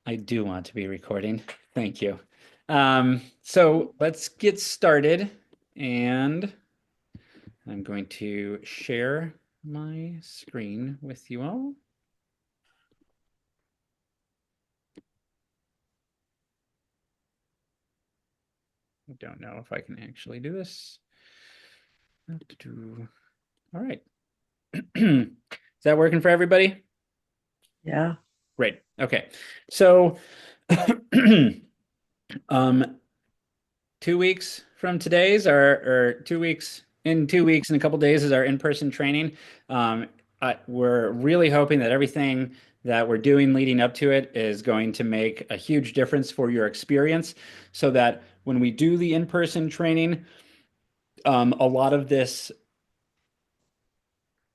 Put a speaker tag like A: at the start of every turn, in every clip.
A: I do want to be recording. Thank you. So let's get started. And I'm going to share my screen with you all. I don't know if I can actually do this. All right. Is that working for everybody?
B: Yeah.
A: Great. Okay. So, um, 2 weeks from today's or 2 weeks in 2 weeks and a couple days is our in-person training. Um, we're really hoping that everything that we're doing leading up to it is going to make a huge difference for your experience so that when we do the in-person training, a lot of this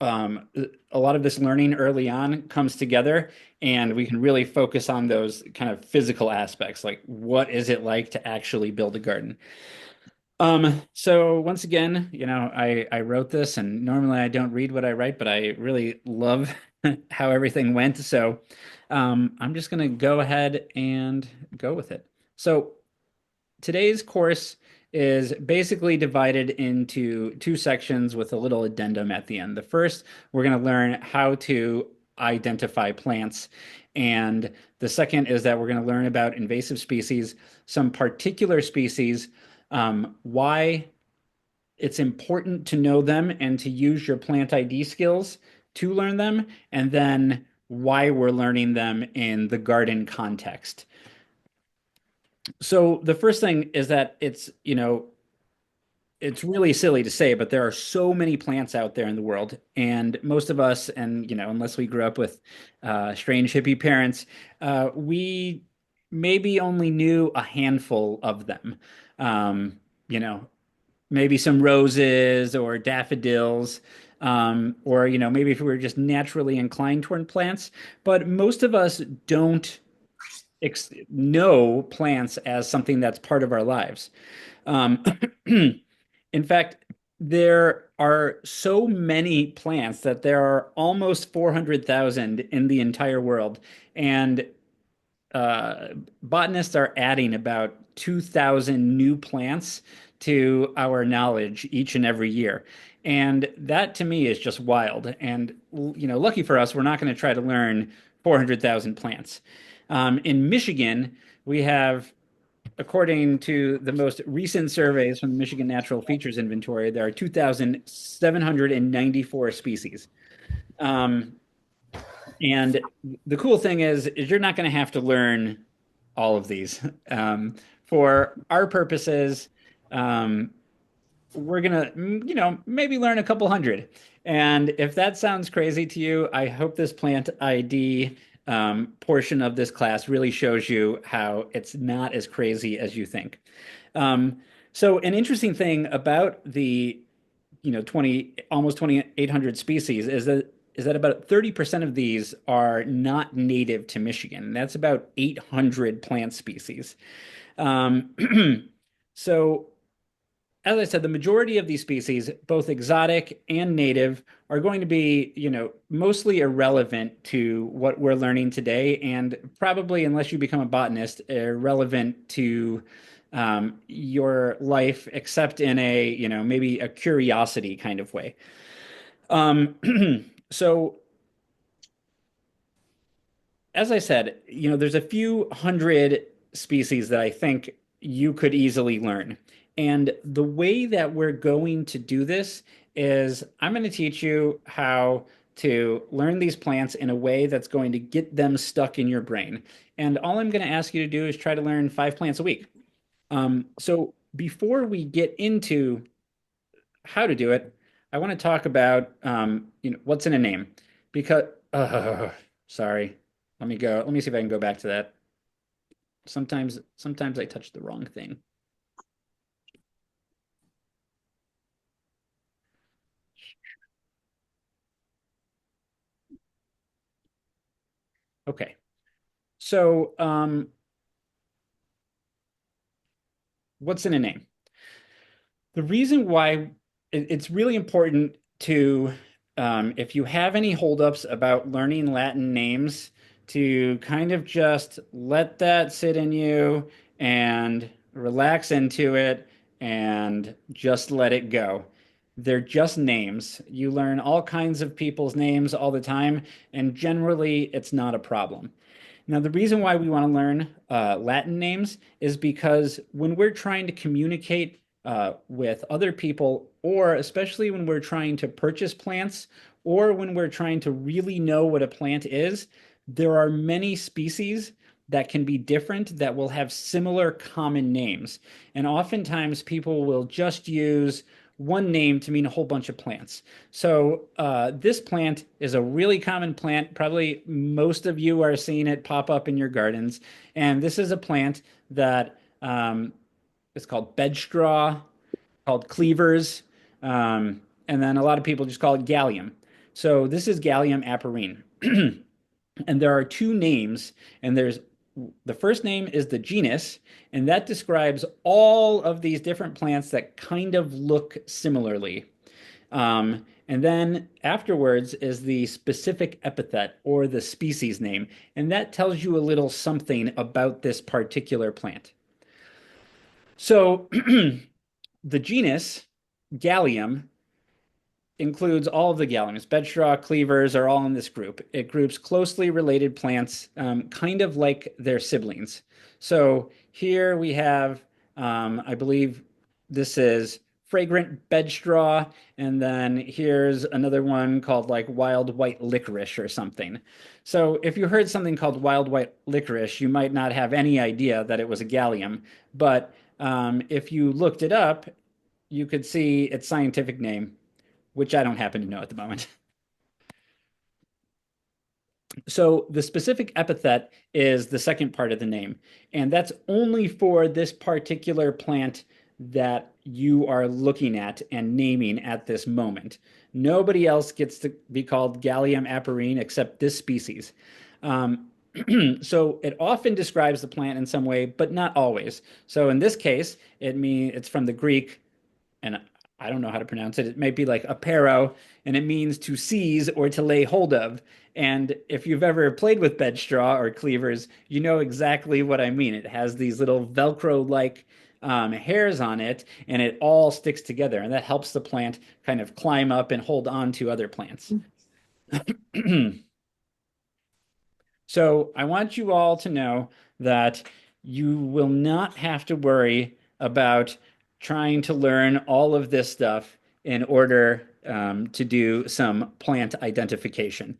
A: um, a lot of this learning early on comes together and we can really focus on those kind of physical aspects, like what is it like to actually build a garden. So once again, I wrote this and normally I don't read what I write, but I really love how everything went. So I'm just gonna go ahead and go with it. So today's course is basically divided into two sections with a little addendum at the end. The first, we're going to learn how to identify plants. And the second is that we're going to learn about invasive species, some particular species, why it's important to know them and to use your plant ID skills to learn them, and then why we're learning them in the garden context. So the first thing is that it's really silly to say, but there are so many plants out there in the world, and most of us, and unless we grew up with strange hippie parents, we maybe only knew a handful of them. Um, you know, maybe some roses or daffodils, or maybe if we were just naturally inclined toward plants, but most of us don't know plants as something that's part of our lives. Um, in fact, there are so many plants that there are almost 400,000 in the entire world. And uh, botanists are adding about 2,000 new plants to our knowledge each and every year. And that to me is just wild. And, lucky for us, we're not going to try to learn 400,000 plants. In Michigan, we have, according to the most recent surveys from the Michigan Natural Features Inventory, there are 2,794 species. Um, and the cool thing is you're not going to have to learn all of these. For our purposes, um, we're gonna, maybe learn a couple hundred. And if that sounds crazy to you, I hope this plant ID portion of this class really shows you how it's not as crazy as you think. So an interesting thing about the 20 almost 2,800 species is that about 30% of these are not native to Michigan. That's about 800 plant species. Um, so as I said, the majority of these species, both exotic and native, are going to be, mostly irrelevant to what we're learning today, and probably, unless you become a botanist, irrelevant to your life, except in a, maybe a curiosity kind of way. Um, so, as I said, there's a few hundred species that I think you could easily learn. And the way that we're going to do this is I'm going to teach you how to learn these plants in a way that's going to get them stuck in your brain. And all I'm going to ask you to do is try to learn 5 plants a week. So before we get into how to do it, I want to talk about what's in a name. Because sorry, let me go. Let me see if I can go back to that. Sometimes I touch the wrong thing. Okay. So, what's in a name? The reason why it's really important to, if you have any holdups about learning Latin names, to kind of just let that sit in you and relax into it and just let it go. They're just names. You learn all kinds of people's names all the time, and generally it's not a problem. Now, the reason why we want to learn Latin names is because when we're trying to communicate with other people, or especially when we're trying to purchase plants, or when we're trying to really know what a plant is, there are many species that can be different that will have similar common names. And oftentimes people will just use one name to mean a whole bunch of plants. So this plant is a really common plant. Probably most of you are seeing it pop up in your gardens. And this is a plant that is called bedstraw, called cleavers, and then a lot of people just call it gallium. So this is Gallium aparine. And there are two names, and there's the first name is the genus, and that describes all of these different plants that kind of look similarly. And then afterwards is the specific epithet or the species name, and that tells you a little something about this particular plant. So the genus Gallium includes all of the galliums. Bedstraw, cleavers are all in this group. It groups closely related plants, kind of like their siblings. So here we have, I believe this is fragrant bedstraw, and then here's another one called like wild white licorice or something. So if you heard something called wild white licorice, you might not have any idea that it was a gallium, but if you looked it up, you could see its scientific name, which I don't happen to know at the moment. So the specific epithet is the second part of the name, and that's only for this particular plant that you are looking at and naming at this moment. Nobody else gets to be called Gallium aparine except this species. Um, so it often describes the plant in some way, but not always. So in this case, it's from the Greek, and I don't know how to pronounce it. It might be like apero, and it means to seize or to lay hold of. And if you've ever played with bedstraw or cleavers, you know exactly what I mean. It has these little Velcro-like hairs on it, and it all sticks together, and that helps the plant kind of climb up and hold on to other plants. So I want you all to know that you will not have to worry about trying to learn all of this stuff in order to do some plant identification.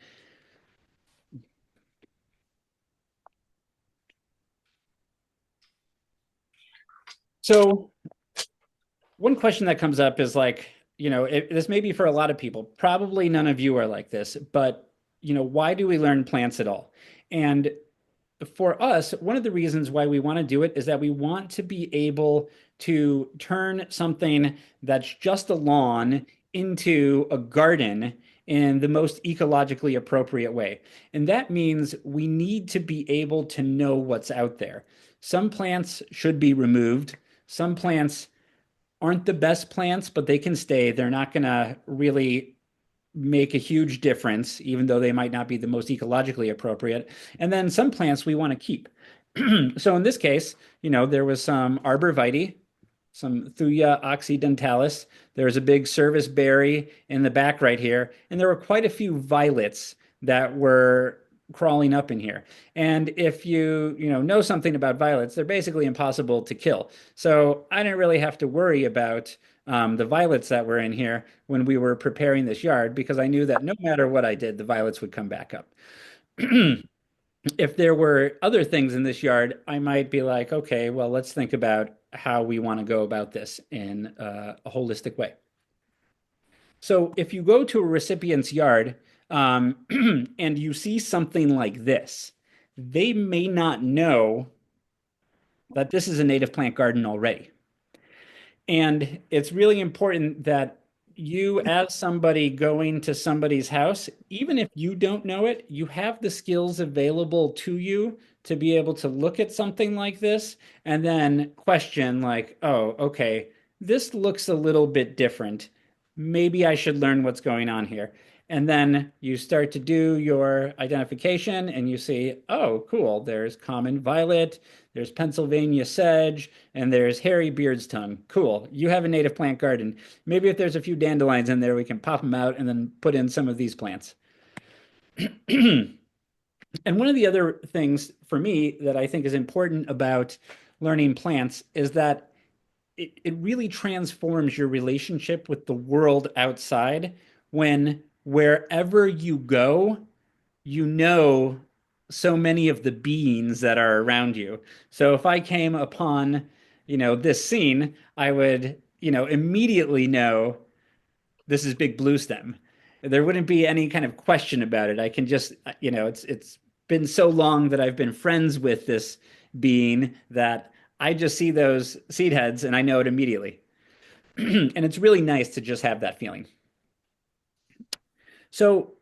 A: So one question that comes up is like, this may be for a lot of people. Probably none of you are like this, but why do we learn plants at all? And for us, one of the reasons why we want to do it is that we want to be able to turn something that's just a lawn into a garden in the most ecologically appropriate way. And that means we need to be able to know what's out there. Some plants should be removed. Some plants aren't the best plants, but they can stay. They're not going to really make a huge difference, even though they might not be the most ecologically appropriate. And then some plants we want to keep. So in this case, there was some arborvitae, some Thuya occidentalis. There was a big service berry in the back right here, and there were quite a few violets that were crawling up in here. And if you know something about violets, they're basically impossible to kill. So I didn't really have to worry about the violets that were in here when we were preparing this yard because I knew that no matter what I did, the violets would come back up. If there were other things in this yard, I might be like, okay, well, let's think about how we want to go about this in a holistic way. So if you go to a recipient's yard and you see something like this, they may not know that this is a native plant garden already. And it's really important that you, as somebody going to somebody's house, even if you don't know it, you have the skills available to you to be able to look at something like this and then question, like, oh, okay, this looks a little bit different. Maybe I should learn what's going on here. And then you start to do your identification and you see, oh, cool, there's common violet, there's Pennsylvania sedge, and there's hairy beard's tongue. Cool. You have a native plant garden. Maybe if there's a few dandelions in there, we can pop them out and then put in some of these plants. And one of the other things for me that I think is important about learning plants is that it really transforms your relationship with the world outside when wherever you go, you know so many of the beings that are around you. So if I came upon, this scene, I would, immediately know this is big blue stem. There wouldn't be any kind of question about it. I can just, it's been so long that I've been friends with this being that I just see those seed heads and I know it immediately. And it's really nice to just have that feeling. So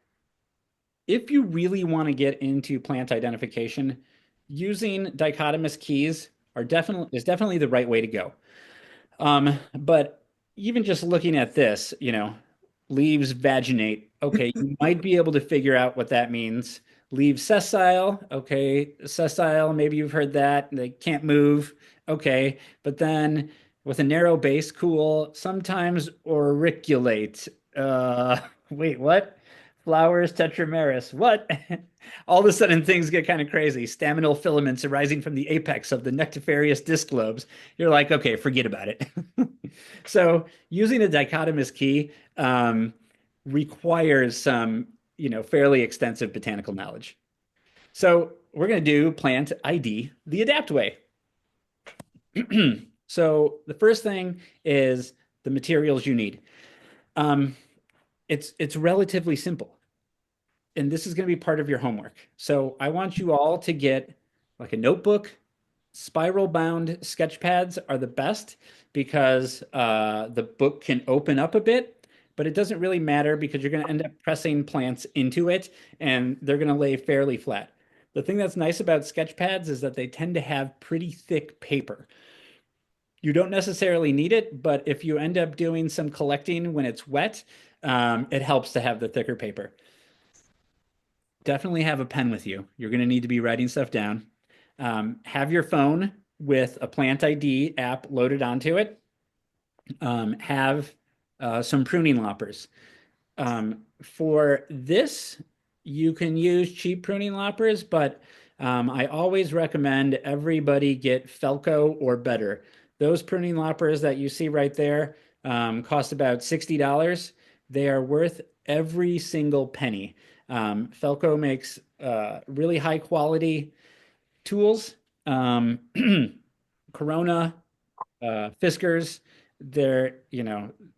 A: if you really want to get into plant identification, using dichotomous keys is definitely the right way to go. But even just looking at this, leaves vaginate. Okay, you might be able to figure out what that means. Leaves sessile. Okay, sessile, maybe you've heard that. They can't move. Okay, but then with a narrow base, cool. Sometimes auriculate. Wait, what? Flowers tetrameris. What? All of a sudden, things get kind of crazy. Staminal filaments arising from the apex of the nectarious disc lobes. You're like, okay, forget about it. So, using a dichotomous key requires some, fairly extensive botanical knowledge. So, we're going to do plant ID the adapt way. So, the first thing is the materials you need. Um, it's relatively simple, and this is going to be part of your homework. So I want you all to get like a notebook. Spiral bound sketch pads are the best because the book can open up a bit, but it doesn't really matter because you're going to end up pressing plants into it and they're going to lay fairly flat. The thing that's nice about sketch pads is that they tend to have pretty thick paper. You don't necessarily need it, but if you end up doing some collecting when it's wet, it helps to have the thicker paper. Definitely have a pen with you. You're going to need to be writing stuff down. Have your phone with a plant ID app loaded onto it. Have some pruning loppers. For this, you can use cheap pruning loppers, but I always recommend everybody get Felco or better. Those pruning loppers that you see right there cost about $60. They are worth every single penny. Felco makes really high quality tools. Corona, Fiskars, they're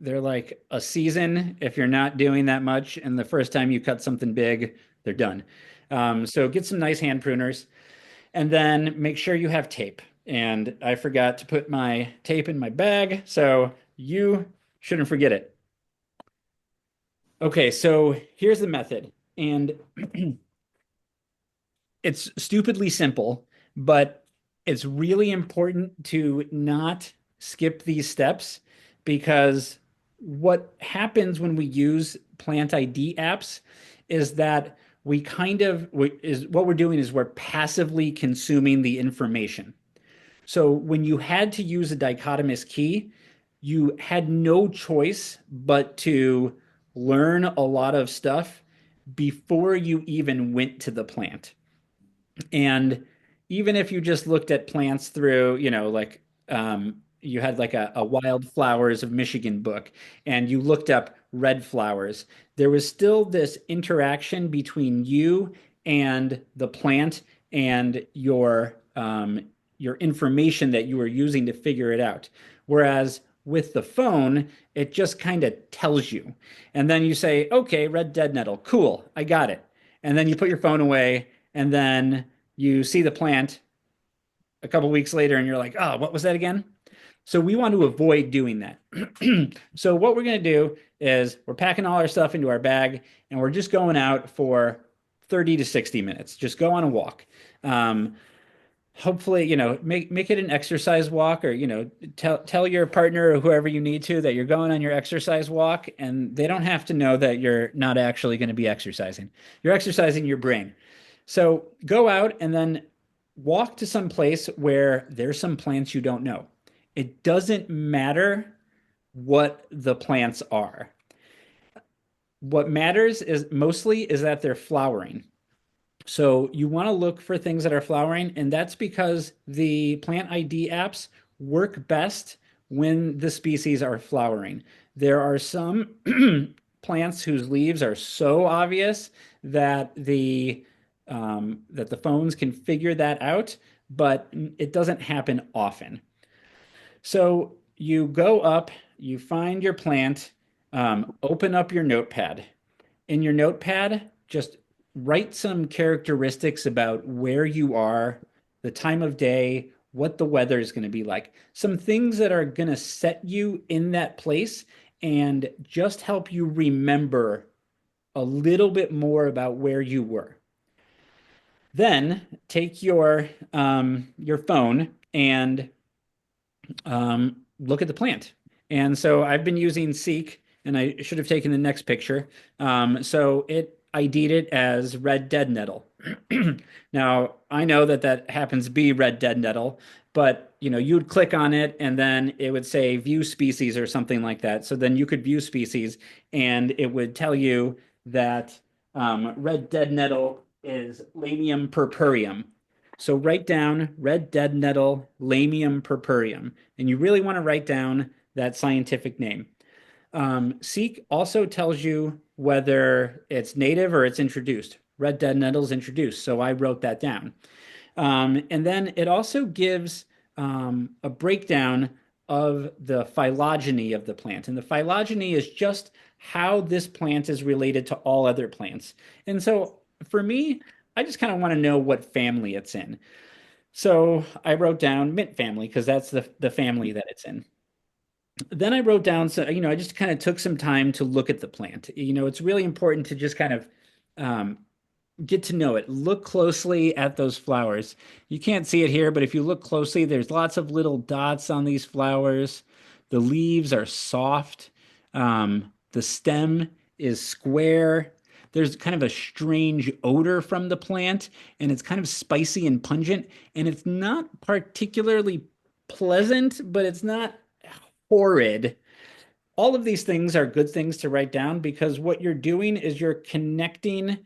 A: like a season if you're not doing that much. And the first time you cut something big, they're done. So get some nice hand pruners and then make sure you have tape. And I forgot to put my tape in my bag, so you shouldn't forget it. Okay, so here's the method. And it's stupidly simple, but it's really important to not skip these steps because what happens when we use plant ID apps is that we kind of is what we're doing is we're passively consuming the information. So when you had to use a dichotomous key, you had no choice but to learn a lot of stuff before you even went to the plant. And even if you just looked at plants through, like you had like a Wildflowers of Michigan book and you looked up red flowers, there was still this interaction between you and the plant and your information that you were using to figure it out. Whereas with the phone, it just kind of tells you. And then you say, okay, red dead nettle, cool, I got it. And then you put your phone away and then you see the plant a couple weeks later and you're like, oh, what was that again? So we want to avoid doing that. So what we're going to do is we're packing all our stuff into our bag and we're just going out for 30 to 60 minutes. Just go on a walk. hopefully, make it an exercise walk, or, tell your partner or whoever you need to that you're going on your exercise walk, and they don't have to know that you're not actually going to be exercising. You're exercising your brain. So go out and then walk to some place where there's some plants you don't know. It doesn't matter what the plants are. What matters is mostly is that they're flowering. So you want to look for things that are flowering, and that's because the plant ID apps work best when the species are flowering. There are some plants whose leaves are so obvious that the phones can figure that out, but it doesn't happen often. So you go up, you find your plant, open up your notepad. In your notepad, just write some characteristics about where you are, the time of day, what the weather is going to be like, some things that are going to set you in that place and just help you remember a little bit more about where you were. Then take your phone and look at the plant. And so I've been using Seek, and I should have taken the next picture. So it ID'd it as red dead nettle. Now I know that that happens to be red dead nettle, but you'd click on it and then it would say view species or something like that. So then you could view species, and it would tell you that red dead nettle is Lamium purpureum. So write down red dead nettle Lamium purpureum, and you really want to write down that scientific name. Seek also tells you whether it's native or it's introduced. Red dead nettle is introduced, so I wrote that down. And then it also gives a breakdown of the phylogeny of the plant. And the phylogeny is just how this plant is related to all other plants. And so for me, I just kind of want to know what family it's in. So I wrote down mint family because that's the family that it's in. Then I wrote down, so I just kind of took some time to look at the plant. It's really important to just kind of um, get to know it. Look closely at those flowers. You can't see it here, but if you look closely, there's lots of little dots on these flowers. The leaves are soft. The stem is square. There's kind of a strange odor from the plant, and it's kind of spicy and pungent, and it's not particularly pleasant, but it's not horrid. All of these things are good things to write down because what you're doing is you're connecting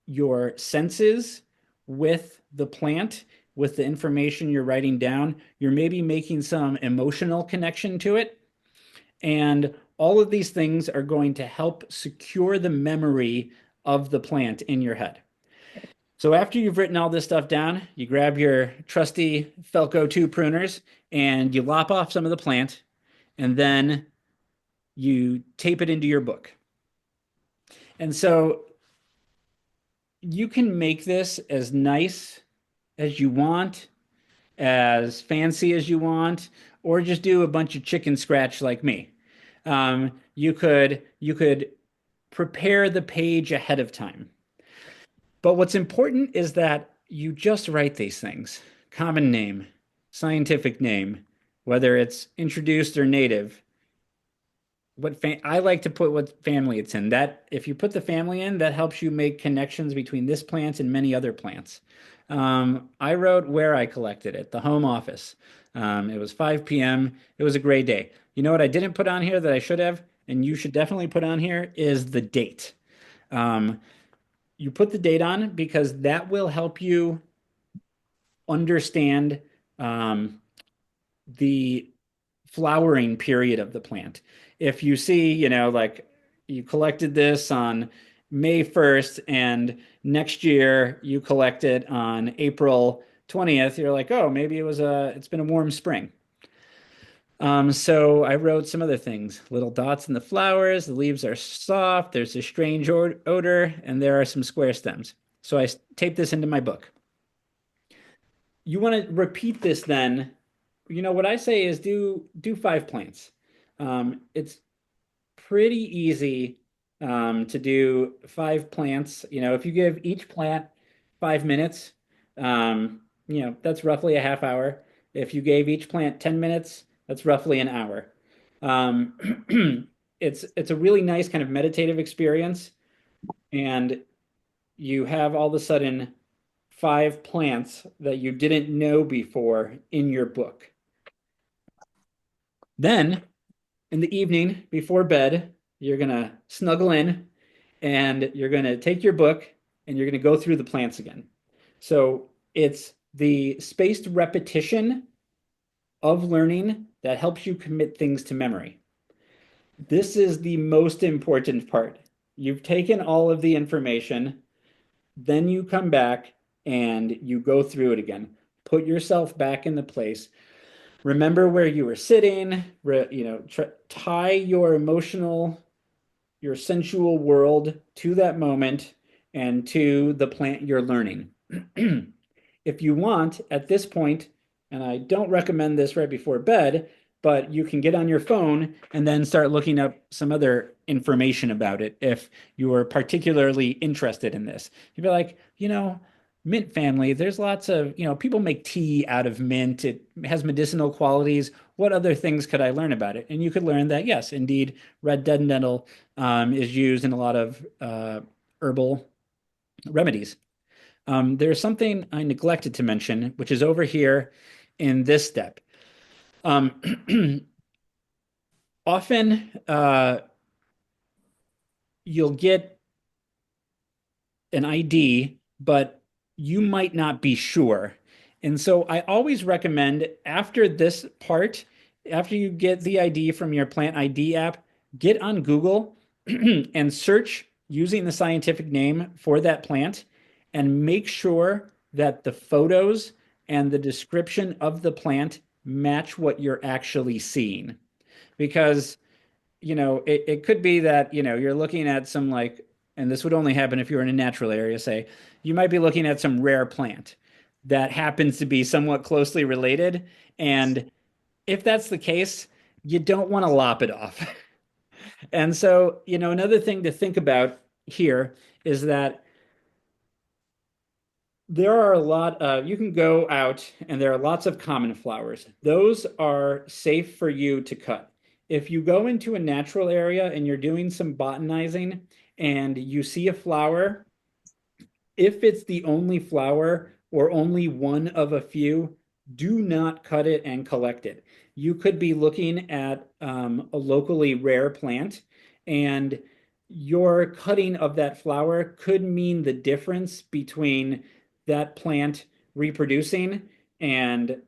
A: your senses with the plant, with the information you're writing down. You're maybe making some emotional connection to it. And all of these things are going to help secure the memory of the plant in your head. So after you've written all this stuff down, you grab your trusty Felco 2 pruners and you lop off some of the plant, and then you tape it into your book. And so you can make this as nice as you want, as fancy as you want, or just do a bunch of chicken scratch like me. You could prepare the page ahead of time. But what's important is that you just write these things. Common name, scientific name, whether it's introduced or native. I like to put what family it's in. That if you put the family in, that helps you make connections between this plant and many other plants. I wrote where I collected it, the home office. It was 5 p.m. It was a great day. You know what I didn't put on here that I should have, and you should definitely put on here is the date. Um, you put the date on because that will help you understand um, the flowering period of the plant. If you see, like you collected this on May 1st and next year you collect it on April 20th, you're like, oh, maybe it's been a warm spring. So I wrote some other things, little dots in the flowers, the leaves are soft, there's a strange odor, and there are some square stems. So I taped this into my book. You want to repeat this then. What I say is do 5 plants. It's pretty easy to do 5 plants. If you give each plant 5 minutes, that's roughly a half hour. If you gave each plant 10 minutes, that's roughly an hour. Um, it's a really nice kind of meditative experience, and you have all of a sudden five plants that you didn't know before in your book. Then in the evening before bed, you're gonna snuggle in and you're gonna take your book and you're gonna go through the plants again. So it's the spaced repetition of learning that helps you commit things to memory. This is the most important part. You've taken all of the information, then you come back and you go through it again. Put yourself back in the place. Remember where you were sitting, tie your emotional, your sensual world to that moment and to the plant you're learning. If you want, at this point, and I don't recommend this right before bed, but you can get on your phone and then start looking up some other information about it if you are particularly interested in this. You'd be like, mint family, there's lots of, people make tea out of mint. It has medicinal qualities. What other things could I learn about it? And you could learn that, yes, indeed, red dead nettle is used in a lot of herbal remedies. There's something I neglected to mention, which is over here in this step. Often you'll get an ID, but you might not be sure. And so I always recommend after this part, after you get the ID from your plant ID app, get on Google and search using the scientific name for that plant and make sure that the photos and the description of the plant match what you're actually seeing. Because it could be that, you're looking at some like, and this would only happen if you're in a natural area, say, you might be looking at some rare plant that happens to be somewhat closely related. And if that's the case, you don't want to lop it off. And so, another thing to think about here is that there are a lot you can go out and there are lots of common flowers. Those are safe for you to cut. If you go into a natural area and you're doing some botanizing and you see a flower, if it's the only flower or only one of a few, do not cut it and collect it. You could be looking at a locally rare plant, and your cutting of that flower could mean the difference between that plant reproducing and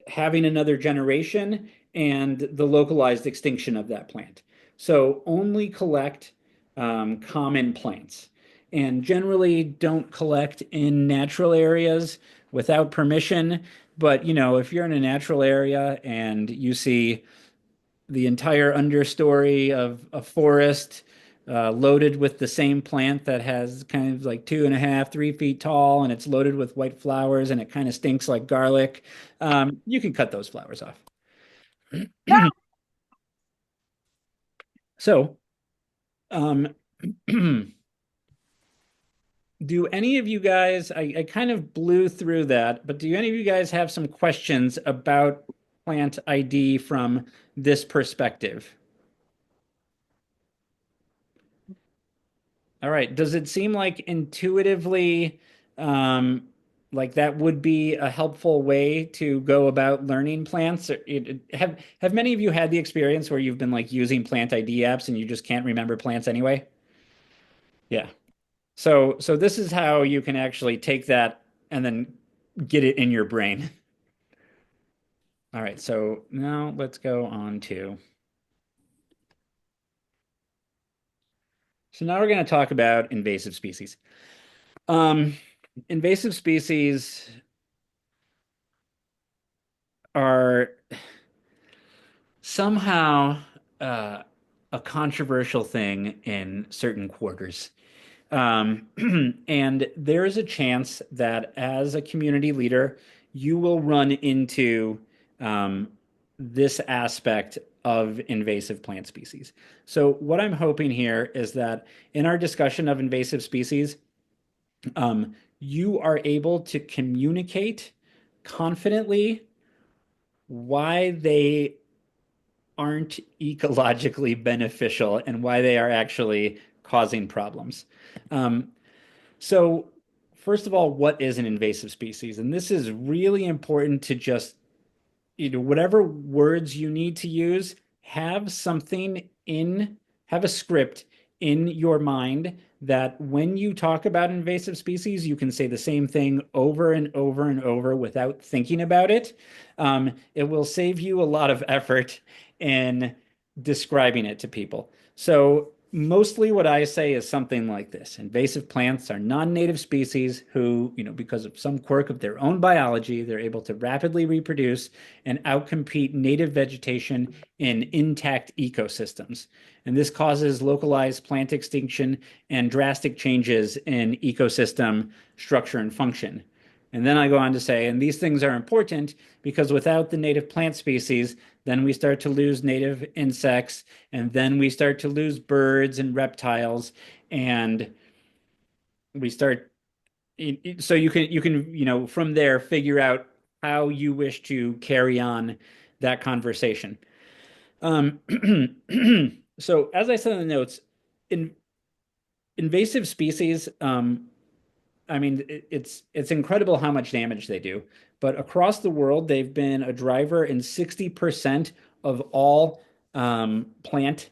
A: having another generation and the localized extinction of that plant. So only collect common plants and generally don't collect in natural areas without permission. But, if you're in a natural area and you see the entire understory of a forest loaded with the same plant that has kind of like 2.5, 3 feet tall, and it's loaded with white flowers and it kind of stinks like garlic. You can cut those flowers off. So, um, do any of you guys, I kind of blew through that, but do any of you guys have some questions about plant ID from this perspective? All right. Does it seem like intuitively, um, like that would be a helpful way to go about learning plants? Have many of you had the experience where you've been like using plant ID apps and you just can't remember plants anyway? Yeah. So this is how you can actually take that and then get it in your brain. All right. So now let's go on to. So now we're going to talk about invasive species. Um, Invasive species are somehow uh, a controversial thing in certain quarters. Um, and there is a chance that as a community leader, you will run into um, this aspect of invasive plant species. So, what I'm hoping here is that in our discussion of invasive species, um, you are able to communicate confidently why they aren't ecologically beneficial and why they are actually causing problems. Um, so, first of all, what is an invasive species? And this is really important to just, whatever words you need to use, have something in, have a script in your mind that when you talk about invasive species, you can say the same thing over and over and over without thinking about it. It will save you a lot of effort in describing it to people. So, mostly what I say is something like this. Invasive plants are non-native species who, because of some quirk of their own biology, they're able to rapidly reproduce and outcompete native vegetation in intact ecosystems. And this causes localized plant extinction and drastic changes in ecosystem structure and function. And then I go on to say, and these things are important because without the native plant species, then we start to lose native insects, and then we start to lose birds and reptiles, and we start. So you can from there figure out how you wish to carry on that conversation. Um, so as I said in the notes, in invasive species, I mean, it's incredible how much damage they do. But across the world, they've been a driver in 60% of all plant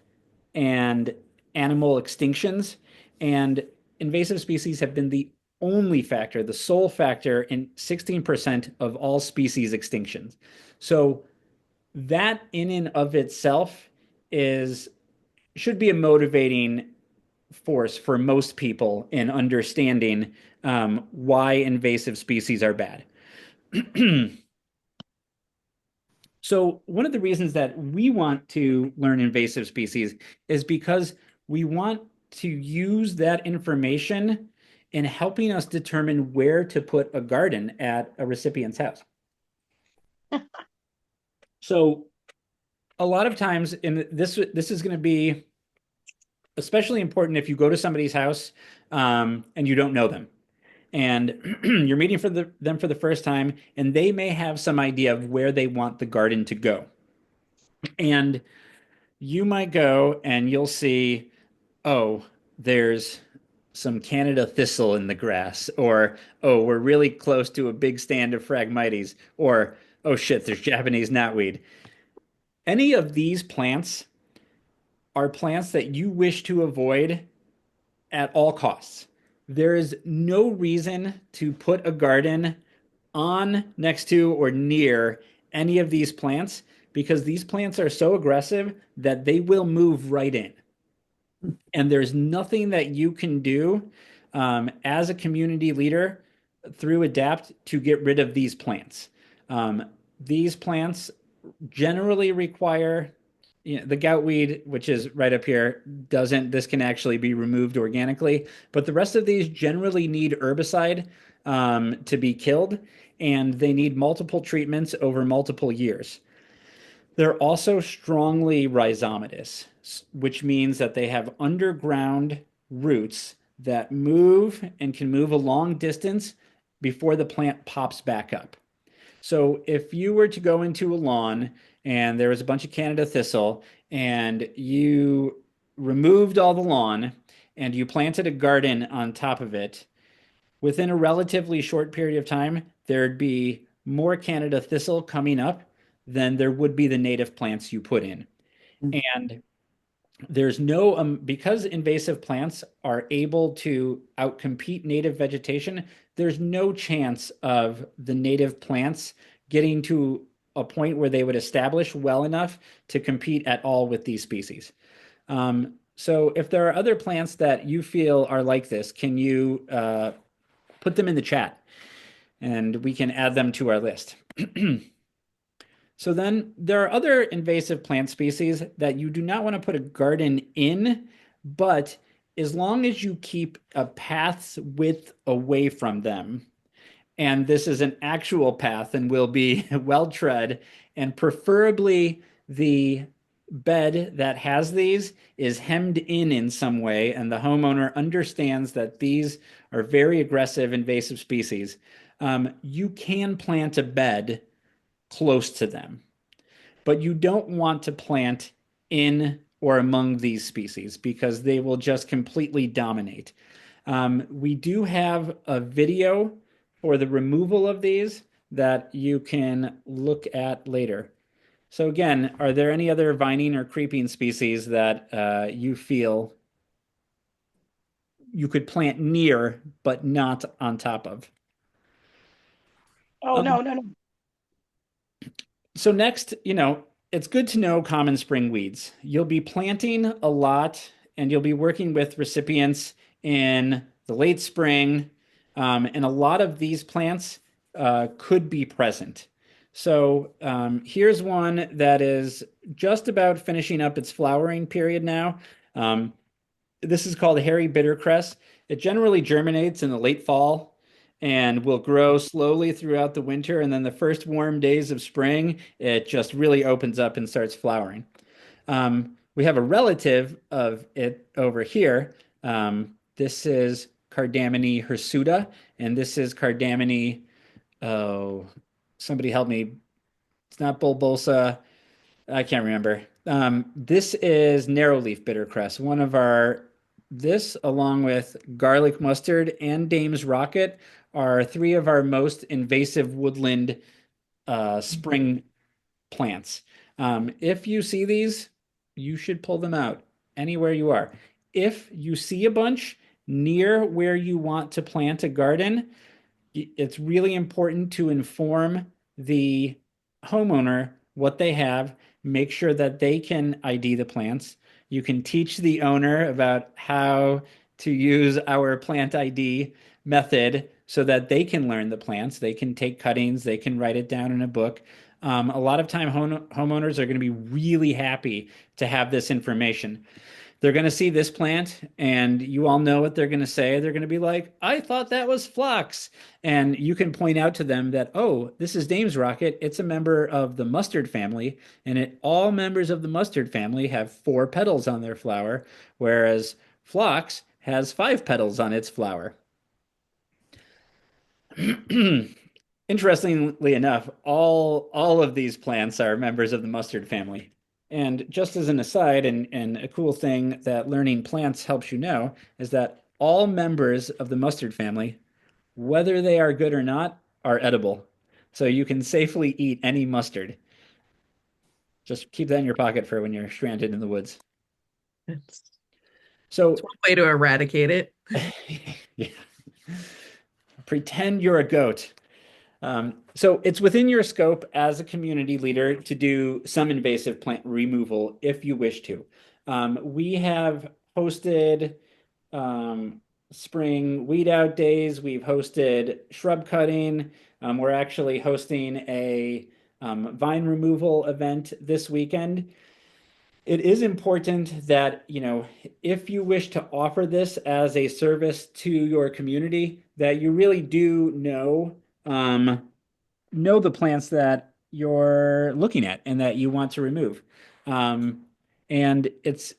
A: and animal extinctions. And invasive species have been the only factor, the sole factor in 16% of all species extinctions. So that in and of itself is should be a motivating force for most people in understanding why invasive species are bad. So, one of the reasons that we want to learn invasive species is because we want to use that information in helping us determine where to put a garden at a recipient's house. So, a lot of times, in this is going to be especially important if you go to somebody's house and you don't know them and you're meeting them for the first time, and they may have some idea of where they want the garden to go. And you might go and you'll see, oh, there's some Canada thistle in the grass, or oh, we're really close to a big stand of Phragmites, or oh shit, there's Japanese knotweed. Any of these plants are plants that you wish to avoid at all costs. There is no reason to put a garden on, next to, or near any of these plants because these plants are so aggressive that they will move right in. And there's nothing that you can do as a community leader through Adapt to get rid of these plants. These plants generally require the goutweed, which is right up here, doesn't. This can actually be removed organically, but the rest of these generally need herbicide to be killed, and they need multiple treatments over multiple years. They're also strongly rhizomatous, which means that they have underground roots that move and can move a long distance before the plant pops back up. So if you were to go into a lawn and there was a bunch of Canada thistle and you removed all the lawn and you planted a garden on top of it, within a relatively short period of time, there'd be more Canada thistle coming up than there would be the native plants you put in. And there's no because invasive plants are able to outcompete native vegetation, there's no chance of the native plants getting to a point where they would establish well enough to compete at all with these species. So if there are other plants that you feel are like this, can you put them in the chat and we can add them to our list? So then there are other invasive plant species that you do not want to put a garden in, but as long as you keep a path's width away from them, and this is an actual path and will be well tread, and preferably the bed that has these is hemmed in some way, and the homeowner understands that these are very aggressive invasive species, you can plant a bed close to them, but you don't want to plant in or among these species because they will just completely dominate. We do have a video for the removal of these that you can look at later. So again, are there any other vining or creeping species that you feel you could plant near but not on top of?
B: Oh,
A: Um,
B: no, no, no.
A: so next, it's good to know common spring weeds. You'll be planting a lot and you'll be working with recipients in the late spring, and a lot of these plants could be present. So here's one that is just about finishing up its flowering period now. Um, this is called hairy bittercress. It generally germinates in the late fall and will grow slowly throughout the winter. And then the first warm days of spring, it just really opens up and starts flowering. We have a relative of it over here. This is Cardamine hirsuta, and this is Cardamine. Oh, somebody help me. It's not bulbosa. I can't remember. This is narrowleaf bittercress. This along with garlic mustard and Dame's rocket are three of our most invasive woodland spring plants. If you see these, you should pull them out anywhere you are. If you see a bunch near where you want to plant a garden, it's really important to inform the homeowner what they have, make sure that they can ID the plants. You can teach the owner about how to use our plant ID method so that they can learn the plants. They can take cuttings, they can write it down in a book. A lot of time, homeowners are going to be really happy to have this information. They're going to see this plant, and you all know what they're going to say. They're going to be like, I thought that was phlox. And you can point out to them that, oh, this is Dame's rocket. It's a member of the mustard family, and all members of the mustard family have 4 petals on their flower, whereas phlox has 5 petals on its flower. Interestingly enough, all of these plants are members of the mustard family. And just as an aside, and a cool thing that learning plants helps you know, is that all members of the mustard family, whether they are good or not, are edible. So you can safely eat any mustard. Just keep that in your pocket for when you're stranded in the woods.
B: It's, it's
A: So,
B: one way to eradicate it.
A: yeah, pretend you're a goat. So it's within your scope as a community leader to do some invasive plant removal if you wish to. We have hosted spring weed out days. We've hosted shrub cutting. We're actually hosting a vine removal event this weekend. It is important that, if you wish to offer this as a service to your community, that you really do know the plants that you're looking at and that you want to remove. Um, and it's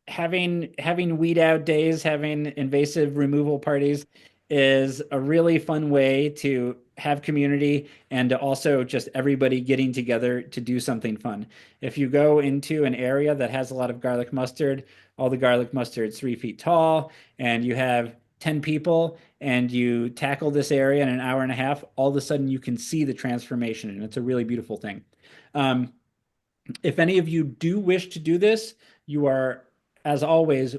A: having weed out days, having invasive removal parties is a really fun way to have community and to also just everybody getting together to do something fun. If you go into an area that has a lot of garlic mustard, all the garlic mustard's 3 feet tall, and you have 10 people and you tackle this area in an hour and a half, all of a sudden you can see the transformation, and it's a really beautiful thing. Um, if any of you do wish to do this, you are, as always,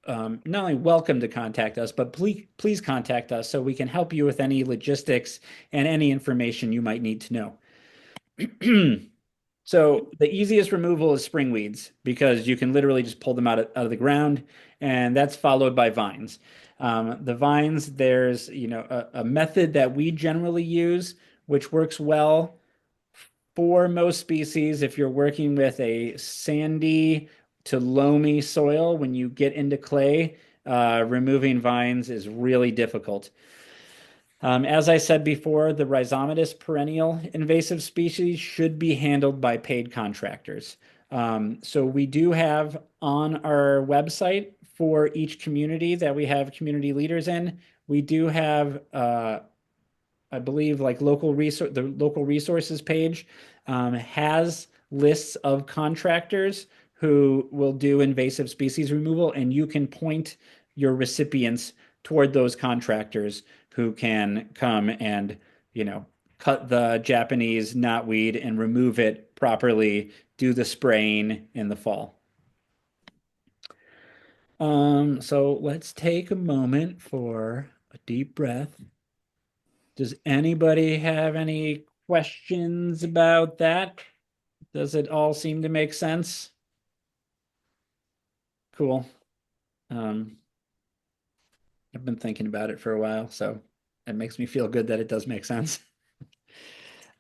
A: not only welcome to contact us, but please contact us so we can help you with any logistics and any information you might need to know. So the easiest removal is spring weeds because you can literally just pull them out of the ground, and that's followed by vines. The vines, there's a method that we generally use, which works well for most species. If you're working with a sandy to loamy soil, when you get into clay, removing vines is really difficult. As I said before, the rhizomatous perennial invasive species should be handled by paid contractors. So we do have on our website for each community that we have community leaders in, we do have I believe like the local resources page has lists of contractors who will do invasive species removal, and you can point your recipients toward those contractors who can come and, you know, cut the Japanese knotweed and remove it properly, do the spraying in the fall. So let's take a moment for a deep breath. Does anybody have any questions about that? Does it all seem to make sense? Cool. Um, I've been thinking about it for a while, so it makes me feel good that it does make sense.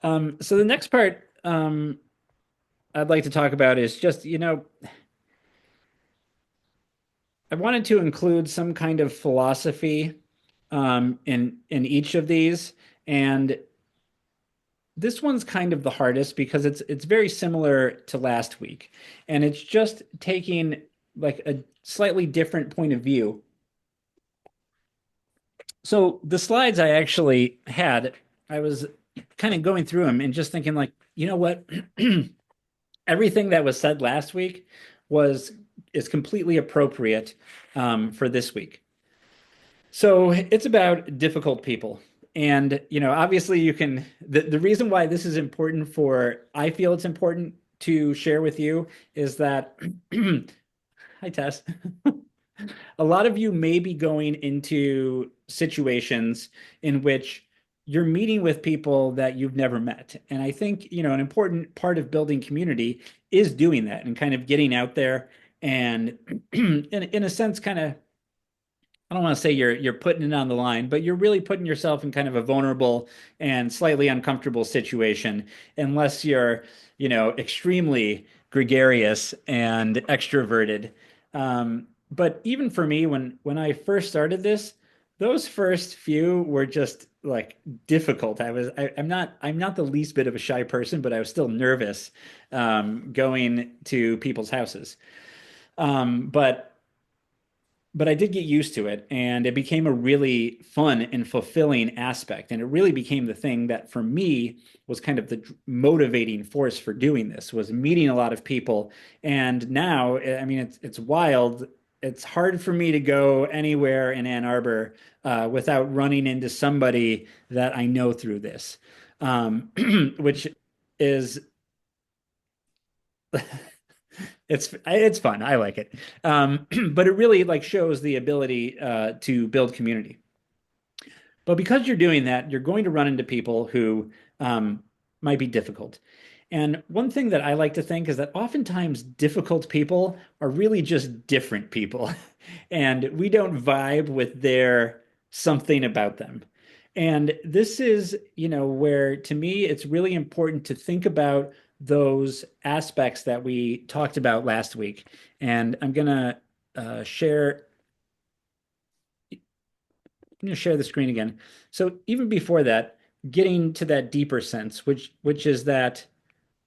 A: So the next part I'd like to talk about is just, I wanted to include some kind of philosophy in each of these, and this one's kind of the hardest because it's very similar to last week, and it's just taking like a slightly different point of view. So the slides I actually had, I was kind of going through them and just thinking like, you know what? Everything that was said last week was is completely appropriate for this week. So it's about difficult people. And, obviously the reason why this is important I feel it's important to share with you is that, hi, Tess. A lot of you may be going into situations in which you're meeting with people that you've never met. And I think, an important part of building community is doing that and kind of getting out there and in a sense, kind of, I don't want to say you're putting it on the line, but you're really putting yourself in kind of a vulnerable and slightly uncomfortable situation, unless you're, extremely gregarious and extroverted. But even for me, when I first started this, those first few were just like difficult. I'm not the least bit of a shy person, but I was still nervous going to people's houses. But I did get used to it, and it became a really fun and fulfilling aspect. And it really became the thing that for me was kind of the motivating force for doing this, was meeting a lot of people. And now, I mean, it's wild. It's hard for me to go anywhere in Ann Arbor without running into somebody that I know through this, which is it's fun. I like it. But it really like shows the ability to build community. But because you're doing that, you're going to run into people who might be difficult. And one thing that I like to think is that oftentimes difficult people are really just different people, and we don't vibe with their something about them. And this is, where to me it's really important to think about those aspects that we talked about last week. And I'm going to share the screen again. So even before that, getting to that deeper sense, which is that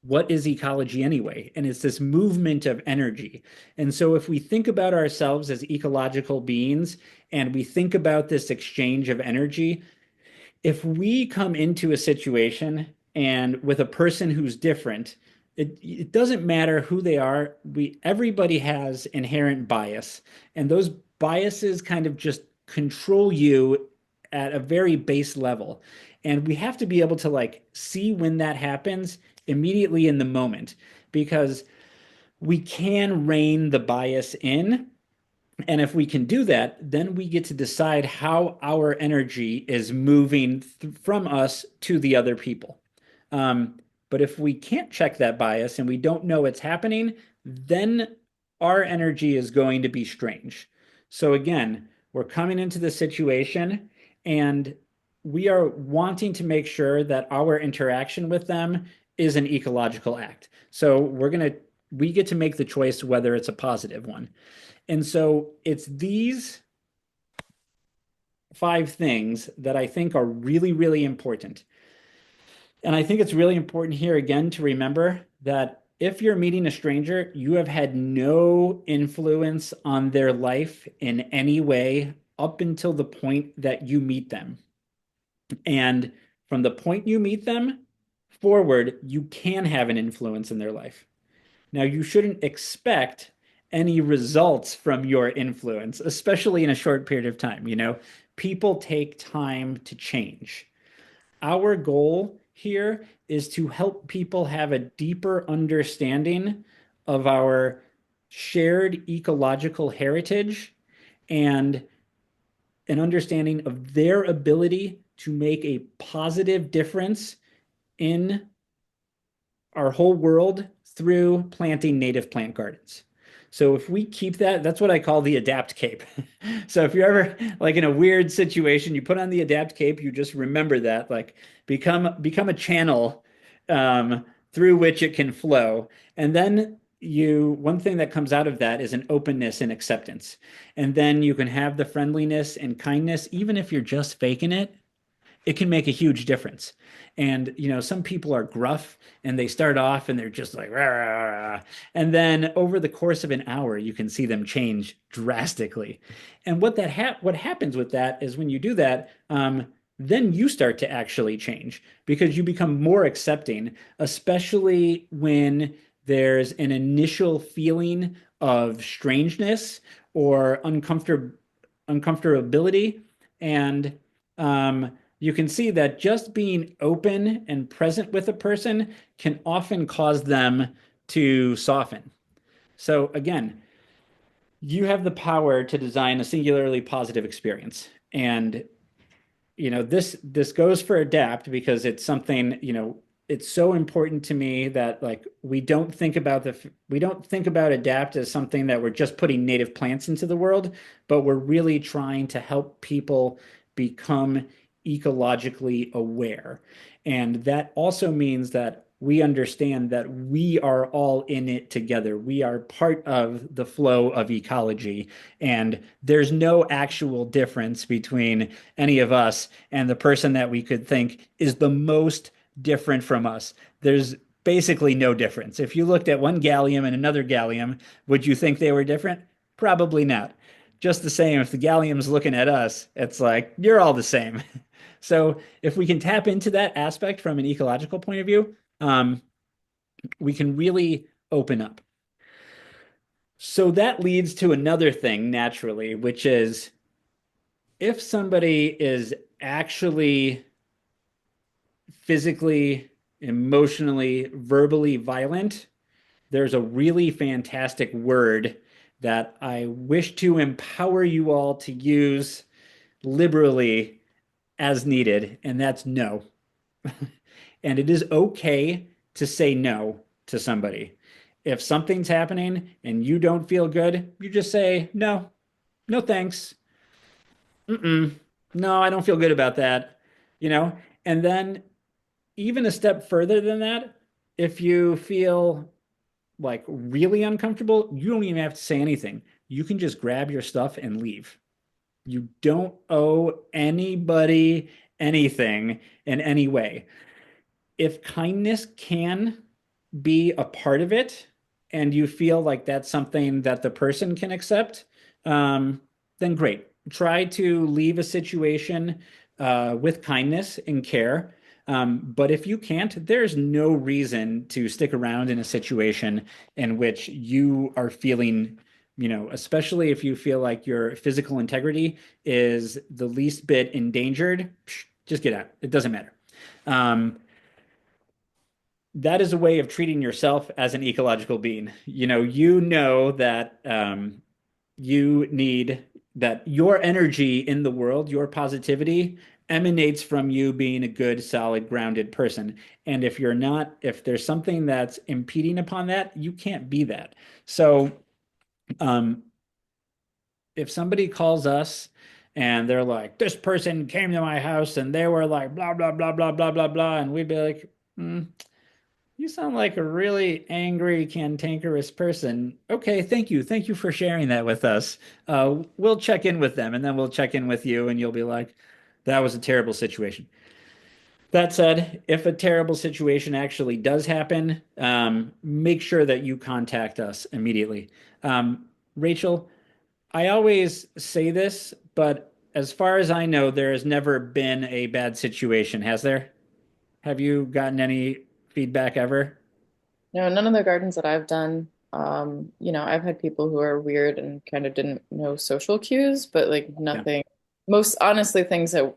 A: what is ecology anyway? And it's this movement of energy. And so if we think about ourselves as ecological beings and we think about this exchange of energy, if we come into a situation and with a person who's different, it doesn't matter who they are. Everybody has inherent bias, and those biases kind of just control you at a very base level. And we have to be able to like see when that happens immediately in the moment, because we can rein the bias in, and if we can do that, then we get to decide how our energy is moving from us to the other people. Um, but if we can't check that bias and we don't know it's happening, then our energy is going to be strange. So again, we're coming into the situation and we are wanting to make sure that our interaction with them is an ecological act. So we get to make the choice whether it's a positive one. And so it's these five things that I think are really, really important. And I think it's really important here again to remember that If you're meeting a stranger, you have had no influence on their life in any way up until the point that you meet them. And from the point you meet them forward, you can have an influence in their life. Now, you shouldn't expect any results from your influence, especially in a short period of time. People take time to change. Our goal here is to help people have a deeper understanding of our shared ecological heritage and an understanding of their ability to make a positive difference in our whole world through planting native plant gardens. So if we keep that, that's what I call the adapt cape. So if you're ever like in a weird situation, you put on the adapt cape, you just remember that, like become a channel through which it can flow. And then one thing that comes out of that is an openness and acceptance. And then you can have the friendliness and kindness, even if you're just faking it can make a huge difference. And some people are gruff and they start off and they're just like rah, rah, rah. And then over the course of an hour, you can see them change drastically. And what happens with that is when you do that, then you start to actually change because you become more accepting, especially when there's an initial feeling of strangeness or uncomfortability. And you can see that just being open and present with a person can often cause them to soften. So, again, you have the power to design a singularly positive experience. And this goes for adapt because it's something, it's so important to me that like we don't think about adapt as something that we're just putting native plants into the world, but we're really trying to help people become ecologically aware. And that also means that we understand that we are all in it together. We are part of the flow of ecology. And there's no actual difference between any of us and the person that we could think is the most different from us. There's basically no difference. If you looked at one gallium and another gallium, would you think they were different? Probably not. Just the same, if the gallium's looking at us, it's like, you're all the same. So if we can tap into that aspect from an ecological point of view, we can really open up. So that leads to another thing naturally, which is if somebody is actually physically, emotionally, verbally violent, there's a really fantastic word that I wish to empower you all to use liberally as needed, and that's no. And it is okay to say no to somebody. If something's happening and you don't feel good, you just say, no, no thanks. Mm-mm. No, I don't feel good about that. You know, and then even a step further than that, if you feel like really uncomfortable, you don't even have to say anything. You can just grab your stuff and leave. You don't owe anybody anything in any way. If kindness can be a part of it and you feel like that's something that the person can accept, then great. Try to leave a situation with kindness and care. But if you can't, there's no reason to stick around in a situation in which you are feeling, especially if you feel like your physical integrity is the least bit endangered, just get out. It doesn't matter. Um, that is a way of treating yourself as an ecological being. You know that you need that your energy in the world, your positivity emanates from you being a good, solid, grounded person. And if you're not, if there's something that's impeding upon that, you can't be that. So, um, if somebody calls us and they're like, this person came to my house and they were like, blah, blah, blah, blah, blah, blah, blah, and we'd be like, you sound like a really angry, cantankerous person. Okay, thank you. Thank you for sharing that with us. We'll check in with them and then we'll check in with you and you'll be like, that was a terrible situation. That said, if a terrible situation actually does happen, make sure that you contact us immediately. Rachel, I always say this, but as far as I know, there has never been a bad situation, has there? Have you gotten any feedback ever?
C: No, none of the gardens that I've done, I've had people who are weird and kind of didn't know social cues, but like
A: Yeah.
C: nothing, most honestly, things that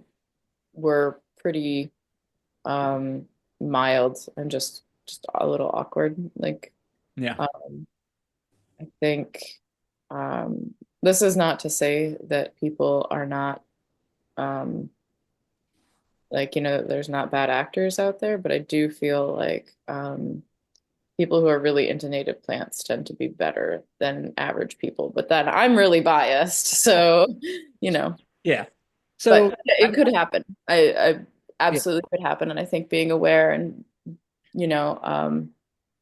C: were pretty um mild and just a little awkward. Like
A: Yeah.
C: um I think this is not to say that people are not um there's not bad actors out there, but I do feel like people who are really into native plants tend to be better than average people. But then I'm really biased, so you know.
A: Yeah.
C: But
A: So
C: it
A: I'm
C: could happen. I
A: yeah,
C: absolutely could happen, and I think being aware and you know,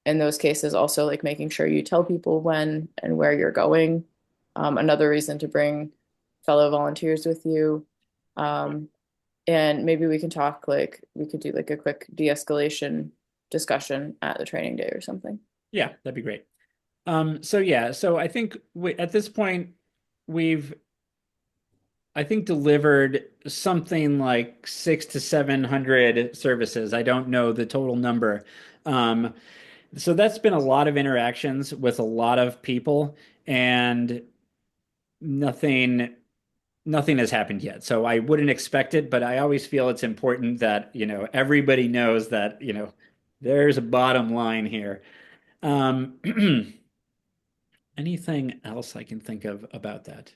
C: in those cases, also like making sure you tell people when and where you're going. Another reason to bring fellow volunteers with you. Um, and maybe we can talk like we could do like a quick de-escalation discussion at the training day or something.
A: yeah, that'd be great. So yeah, so I think at this point we've I think delivered something like 600 to 700 services. I don't know the total number. Um, so that's been a lot of interactions with a lot of people, and nothing nothing has happened yet. So I wouldn't expect it, but I always feel it's important that, everybody knows that, there's a bottom line here. Um, anything else I can think of about that?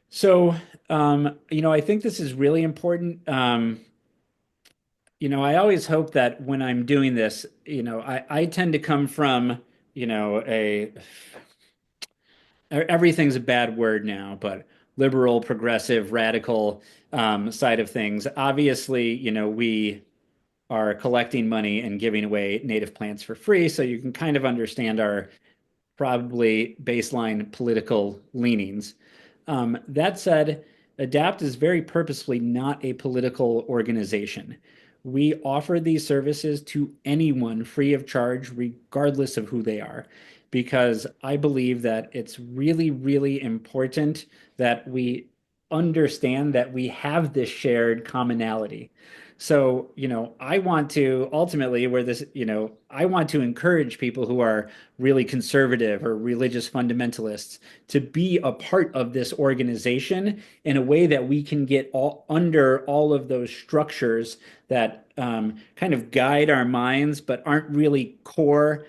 A: So, I think this is really important. I always hope that when I'm doing this, I tend to come from, everything's a bad word now, but liberal, progressive, radical side of things. Obviously, we are collecting money and giving away native plants for free, so you can kind of understand our probably baseline political leanings. That said, ADAPT is very purposefully not a political organization. We offer these services to anyone free of charge, regardless of who they are, because I believe that it's really, really important that we understand that we have this shared commonality. So, I want to ultimately, I want to encourage people who are really conservative or religious fundamentalists to be a part of this organization in a way that we can get all under all of those structures that kind of guide our minds, but aren't really core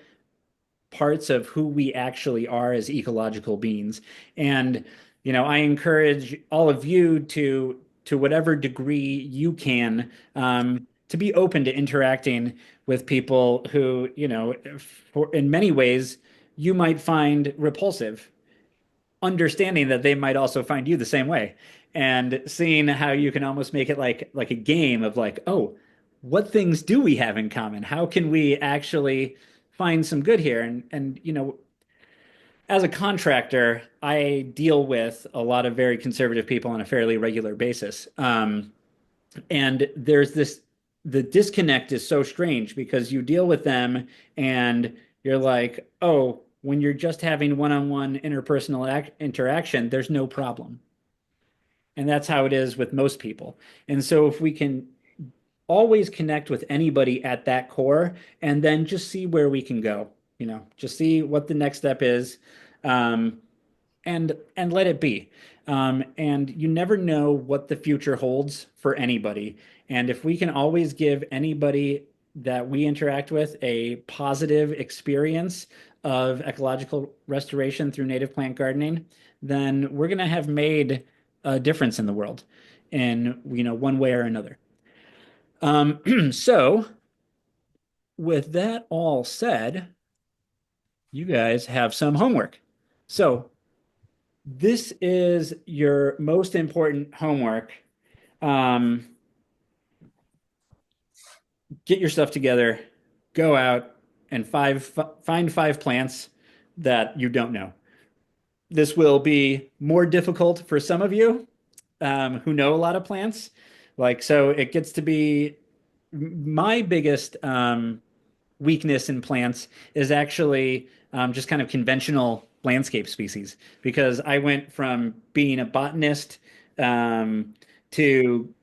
A: parts of who we actually are as ecological beings. And, I encourage all of you to whatever degree you can, to be open to interacting with people who, in many ways, you might find repulsive, understanding that they might also find you the same way, and seeing how you can almost make it like a game of like, oh, what things do we have in common? How can we actually find some good here? And as a contractor, I deal with a lot of very conservative people on a fairly regular basis. And the disconnect is so strange because you deal with them and you're like, oh, when you're just having one-on-one interpersonal interaction, there's no problem. And that's how it is with most people. And so if we can always connect with anybody at that core and then just see where we can go, just see what the next step is. Um, and let it be. And you never know what the future holds for anybody. And if we can always give anybody that we interact with a positive experience of ecological restoration through native plant gardening, then we're going to have made a difference in the world in, one way or another. So with that all said, you guys have some homework. So this is your most important homework. Um, get your stuff together, go out and find 5 plants that you don't know. This will be more difficult for some of you who know a lot of plants. Like, so it gets to be my biggest weakness in plants is actually just kind of conventional landscape species because I went from being a botanist to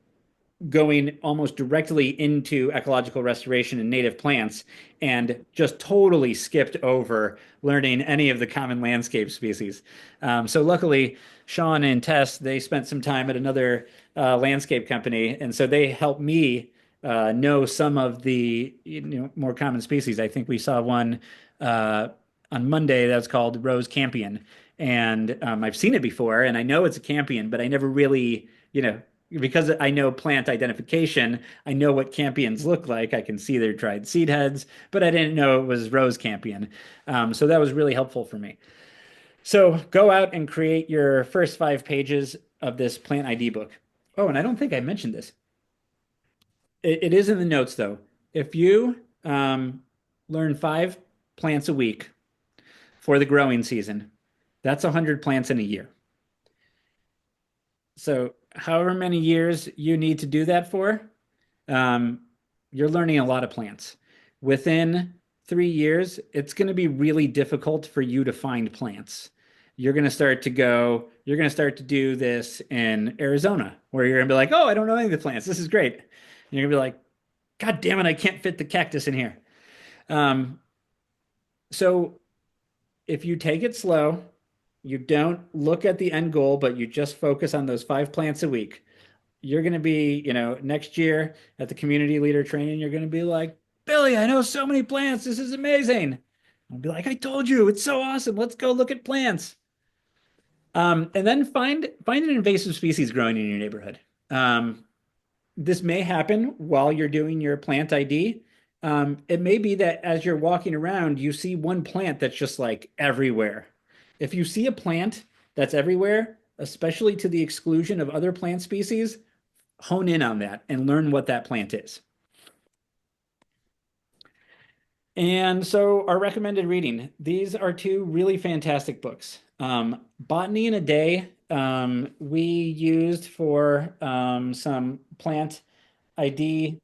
A: going almost directly into ecological restoration and native plants and just totally skipped over learning any of the common landscape species. So luckily, Sean and Tess, they spent some time at another landscape company, and so they helped me know some of the more common species. I think we saw one on Monday that's called rose campion, and I've seen it before, and I know it's a campion, but I never really, because I know plant identification, I know what campions look like. I can see their dried seed heads, but I didn't know it was rose campion. So that was really helpful for me. So go out and create your first 5 pages of this plant ID book. Oh, and I don't think I mentioned this. It is in the notes though. If you learn 5 plants a week for the growing season, that's 100 plants in a year. So however many years you need to do that for, um, you're learning a lot of plants. Within 3 years, it's going to be really difficult for you to find plants. You're going to start to do this in Arizona, where you're going to be like, oh, I don't know any of the plants. This is great. And you're going to be like, God damn it, I can't fit the cactus in here. Um, so if you take it slow, you don't look at the end goal, but you just focus on those 5 plants a week. You're going to be, next year at the community leader training, you're going to be like, Billy, I know so many plants. This is amazing. I'll be like, I told you, it's so awesome. Let's go look at plants. And then find an invasive species growing in your neighborhood. This may happen while you're doing your plant ID. It may be that as you're walking around, you see one plant that's just like everywhere. If you see a plant that's everywhere, especially to the exclusion of other plant species, hone in on that and learn what that plant is. And so, our recommended reading, these are 2 really fantastic books. Botany in a Day, we used for some plant ID,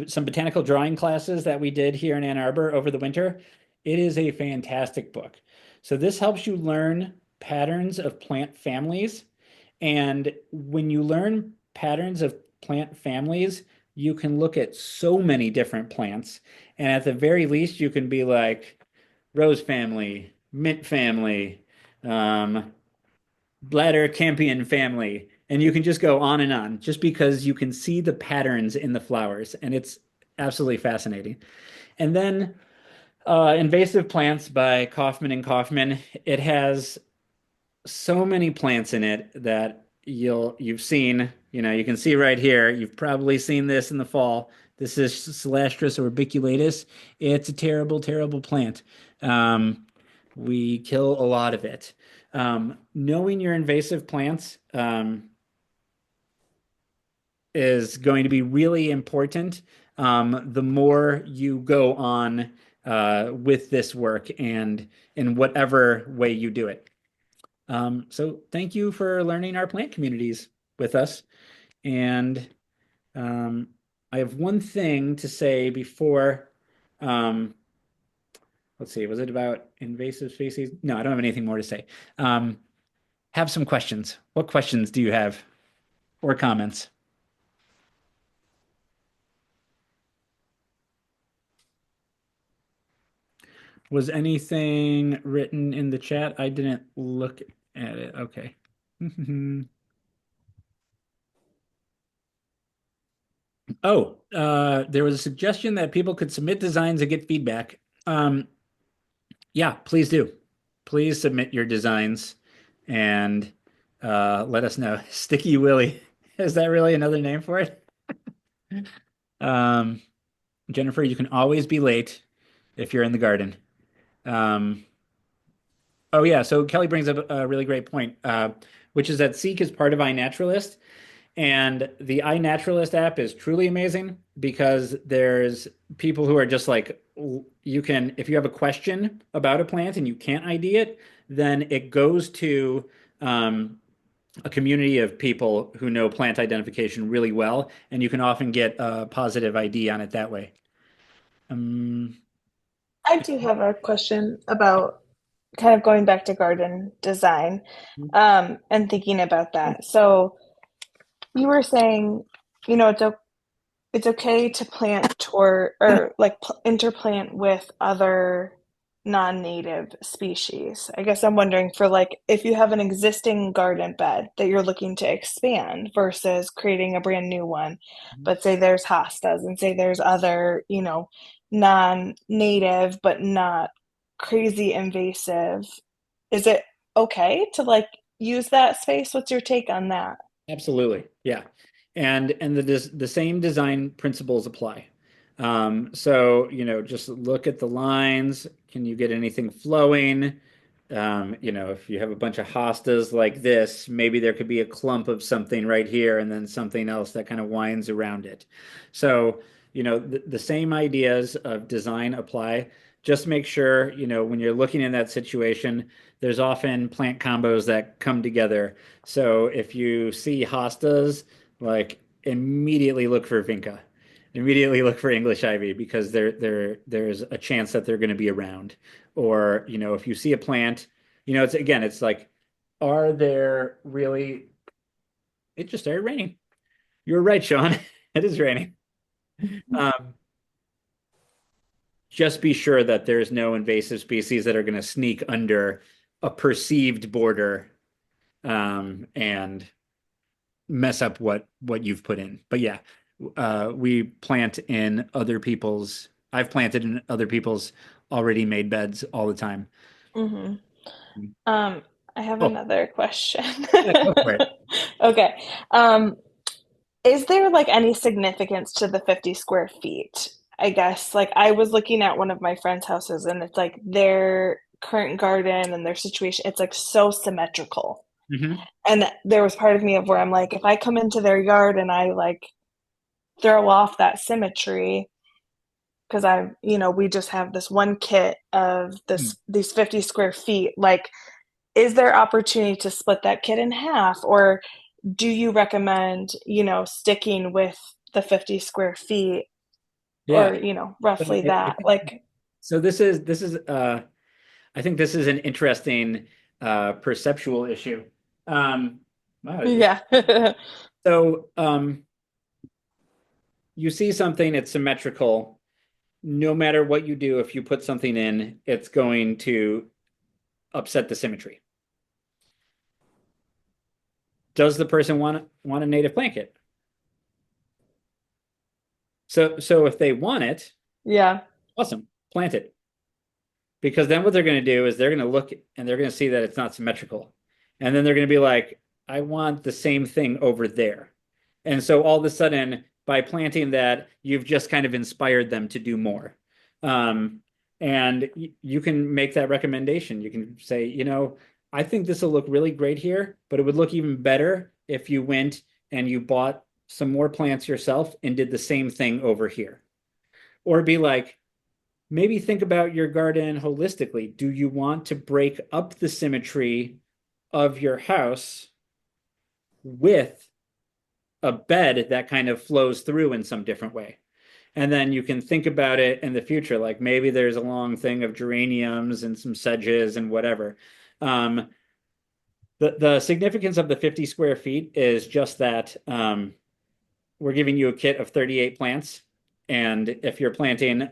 A: some botanical drawing classes that we did here in Ann Arbor over the winter. It is a fantastic book. So, this helps you learn patterns of plant families. And when you learn patterns of plant families, you can look at so many different plants. And at the very least, you can be like rose family, mint family, um, bladder campion family. And you can just go on and on just because you can see the patterns in the flowers. And it's absolutely fascinating. And then Invasive Plants by Kaufman and Kaufman. It has so many plants in it that you've seen, you can see right here. You've probably seen this in the fall. This is Celastris orbiculatus. It's a terrible, terrible plant. We kill a lot of it. Knowing your invasive plants is going to be really important the more you go on with this work and in whatever way you do it. So thank you for learning our plant communities with us. And I have one thing to say before, um, let's see, was it about invasive species? No, I don't have anything more to say. Have some questions. What questions do you have or comments? Was anything written in the chat? I didn't look at it. Okay. Oh, there was a suggestion that people could submit designs and get feedback. Yeah, please do. Please submit your designs and let us know. Sticky Willy. Is that really another name for it? Um, Jennifer, you can always be late if you're in the garden. Um, oh yeah, so Kelly brings up a really great point, which is that Seek is part of iNaturalist. And the iNaturalist app is truly amazing because there's people who are just like, you can, if you have a question about a plant and you can't ID it, then it goes to a community of people who know plant identification really well, and you can often get a positive ID on it that way. Um,
D: I do have a question about kind of going back to garden design, and thinking about that. So you were saying, you know, it's okay to plant toward or like interplant with other non-native species. I guess I'm wondering for like if you have an existing garden bed that you're looking to expand versus creating a brand new one, but say there's hostas and say there's other, you know, non-native but not crazy invasive. Is it okay to like use that space? What's your take on that?
A: Absolutely. Yeah. And the same design principles apply. So, just look at the lines. Can you get anything flowing? If you have a bunch of hostas like this, maybe there could be a clump of something right here and then something else that kind of winds around it. So, the same ideas of design apply. Just make sure, when you're looking in that situation, there's often plant combos that come together. So if you see hostas, like immediately look for vinca, immediately look for English ivy because there's a chance that they're going to be around. Or, if you see a plant, it's like, are there really? It just started raining. You were right, Sean. It is raining. Um, just be sure that there's no invasive species that are going to sneak under a perceived border, and mess up what you've put in. But yeah, we plant in other people's. I've planted in other people's already made beds all the time.
D: Hmm. Um, I have
A: Oh,
D: another question.
A: yeah, go for it.
D: Okay. Is there like any significance to the 50 square feet? I guess like I was looking at one of my friends' houses and it's like their current garden and their situation, it's like so symmetrical.
A: Hmm.
D: And there was part of me of where I'm like, if I come into their yard and I like throw off that symmetry, because we just have this one kit of these 50 square feet, like, is there opportunity to split that kit in half? Or do you recommend, sticking with the 50 square feet
A: Yeah.
D: or, roughly that? Like,
A: So this is I think this is an interesting perceptual issue. Um, wow.
D: yeah.
A: So you see something, it's symmetrical. No matter what you do, if you put something in, it's going to upset the symmetry. Does the person want a native blanket? So if they want it,
D: Yeah.
A: awesome, plant it. Because then what they're going to do is they're going to look and they're going to see that it's not symmetrical. And then they're going to be like, I want the same thing over there. And so all of a sudden, by planting that, you've just kind of inspired them to do more. And you can make that recommendation. You can say, I think this will look really great here, but it would look even better if you went and you bought some more plants yourself and did the same thing over here. Or be like, maybe think about your garden holistically. Do you want to break up the symmetry of your house with a bed that kind of flows through in some different way? And then you can think about it in the future. Like maybe there's a long thing of geraniums and some sedges and whatever. Um, the significance of the 50 square feet is just that we're giving you a kit of 38 plants. And if you're planting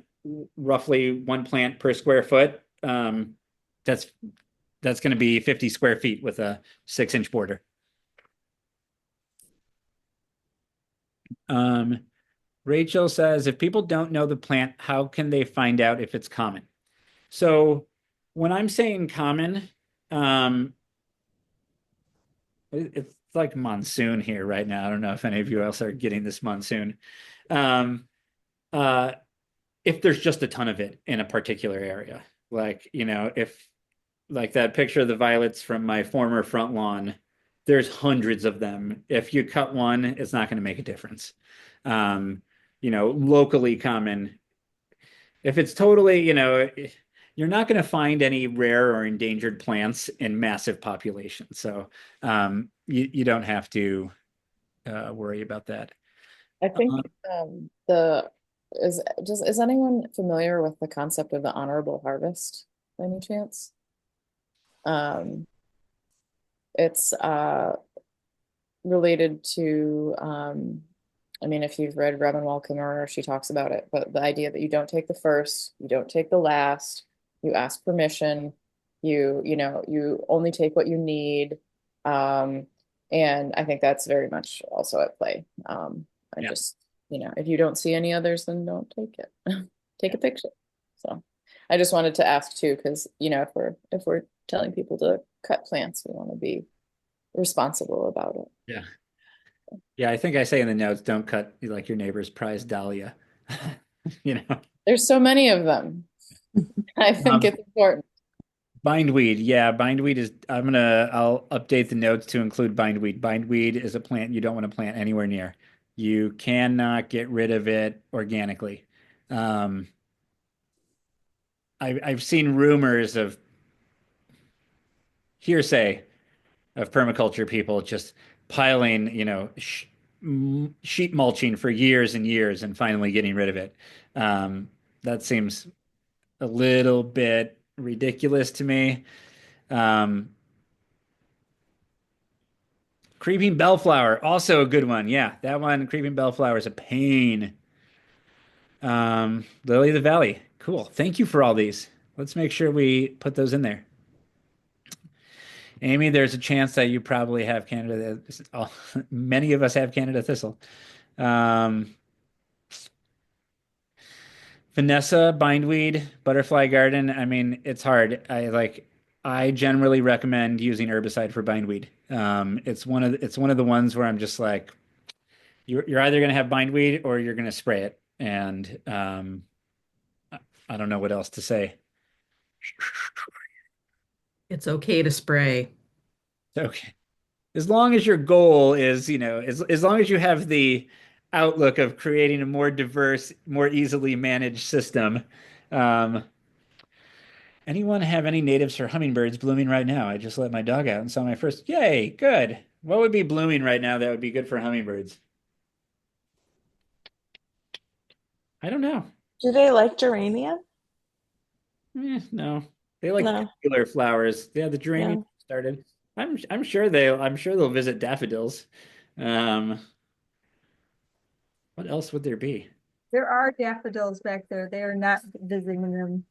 A: roughly one plant per square foot, that's that's going to be 50 square feet with a 6-inch border. Um, Rachel says, if people don't know the plant, how can they find out if it's common? So when I'm saying common, um, it's like monsoon here right now. I don't know if any of you else are getting this monsoon. Um, uh, if there's just a ton of it in a particular area, like, if like that picture of the violets from my former front lawn, there's hundreds of them. If you cut one, it's not going to make a difference. Locally common. If it's totally, you're not going to find any rare or endangered plants in massive populations. So you don't have to worry about that.
C: I think
A: Uh,
C: the is anyone familiar with the concept of the honorable harvest by any chance? Um, it's related to I mean, if you've read Robin Wall Kimmerer, she talks about it, but the idea that you don't take the first, you don't take the last, you ask permission, you only take what you need. Um, and I think that's very much also at play. I
A: yeah.
C: just, if you don't see any others, then don't take it. Take
A: Yeah.
C: a picture. So I just wanted to ask too, because if we're telling people to cut plants, we want to be responsible about it.
A: Yeah. Yeah, I think I say in the notes, don't cut like your neighbor's prized dahlia. You know.
C: There's so many of them. I think
A: Um,
C: it's important.
A: Bindweed. Yeah, bindweed is I'll update the notes to include bindweed. Bindweed is a plant you don't want to plant anywhere near. You cannot get rid of it organically. Um, I've seen rumors of hearsay of permaculture people just piling, sheet mulching for years and years and finally getting rid of it. That seems a little bit ridiculous to me. Um, Creeping bellflower, also a good one. Yeah, that one, creeping bellflower is a pain. Lily of the Valley. Cool. Thank you for all these. Let's make sure we put those in there. Amy, there's a chance that you probably have Canada. Oh, many of us have Canada thistle. Um, Vanessa, bindweed, butterfly garden. I mean, it's hard. I generally recommend using herbicide for bindweed. It's one of the ones where I'm just like, you're either going to have bindweed or you're going to spray it. And I don't know what else to say.
B: It's okay to spray.
A: Okay. As long as your goal is, as long as you have the outlook of creating a more diverse, more easily managed system. Um, Anyone have any natives for hummingbirds blooming right now? I just let my dog out and saw my first. Yay, good. What would be blooming right now that would be good for hummingbirds? I don't know.
D: Do they like geranium?
A: No, they like
D: No,
A: popular flowers. Yeah, the geranium
D: no.
A: started. I'm sure they'll visit daffodils. Um, what else would there be?
E: There are daffodils back there. They are not visiting them.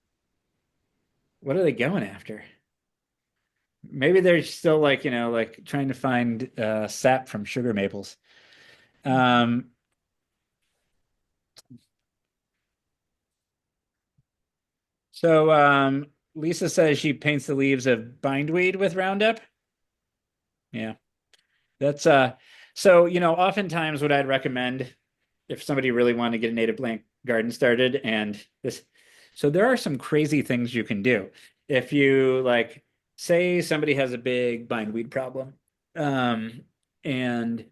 A: What are they going after? Maybe they're still like, like trying to find sap from sugar maples. Um, so Lisa says she paints the leaves of bindweed with Roundup. Yeah. That's so oftentimes what I'd recommend if somebody really wanted to get a native plant garden started and this so there are some crazy things you can do. If you like say somebody has a big bindweed problem, and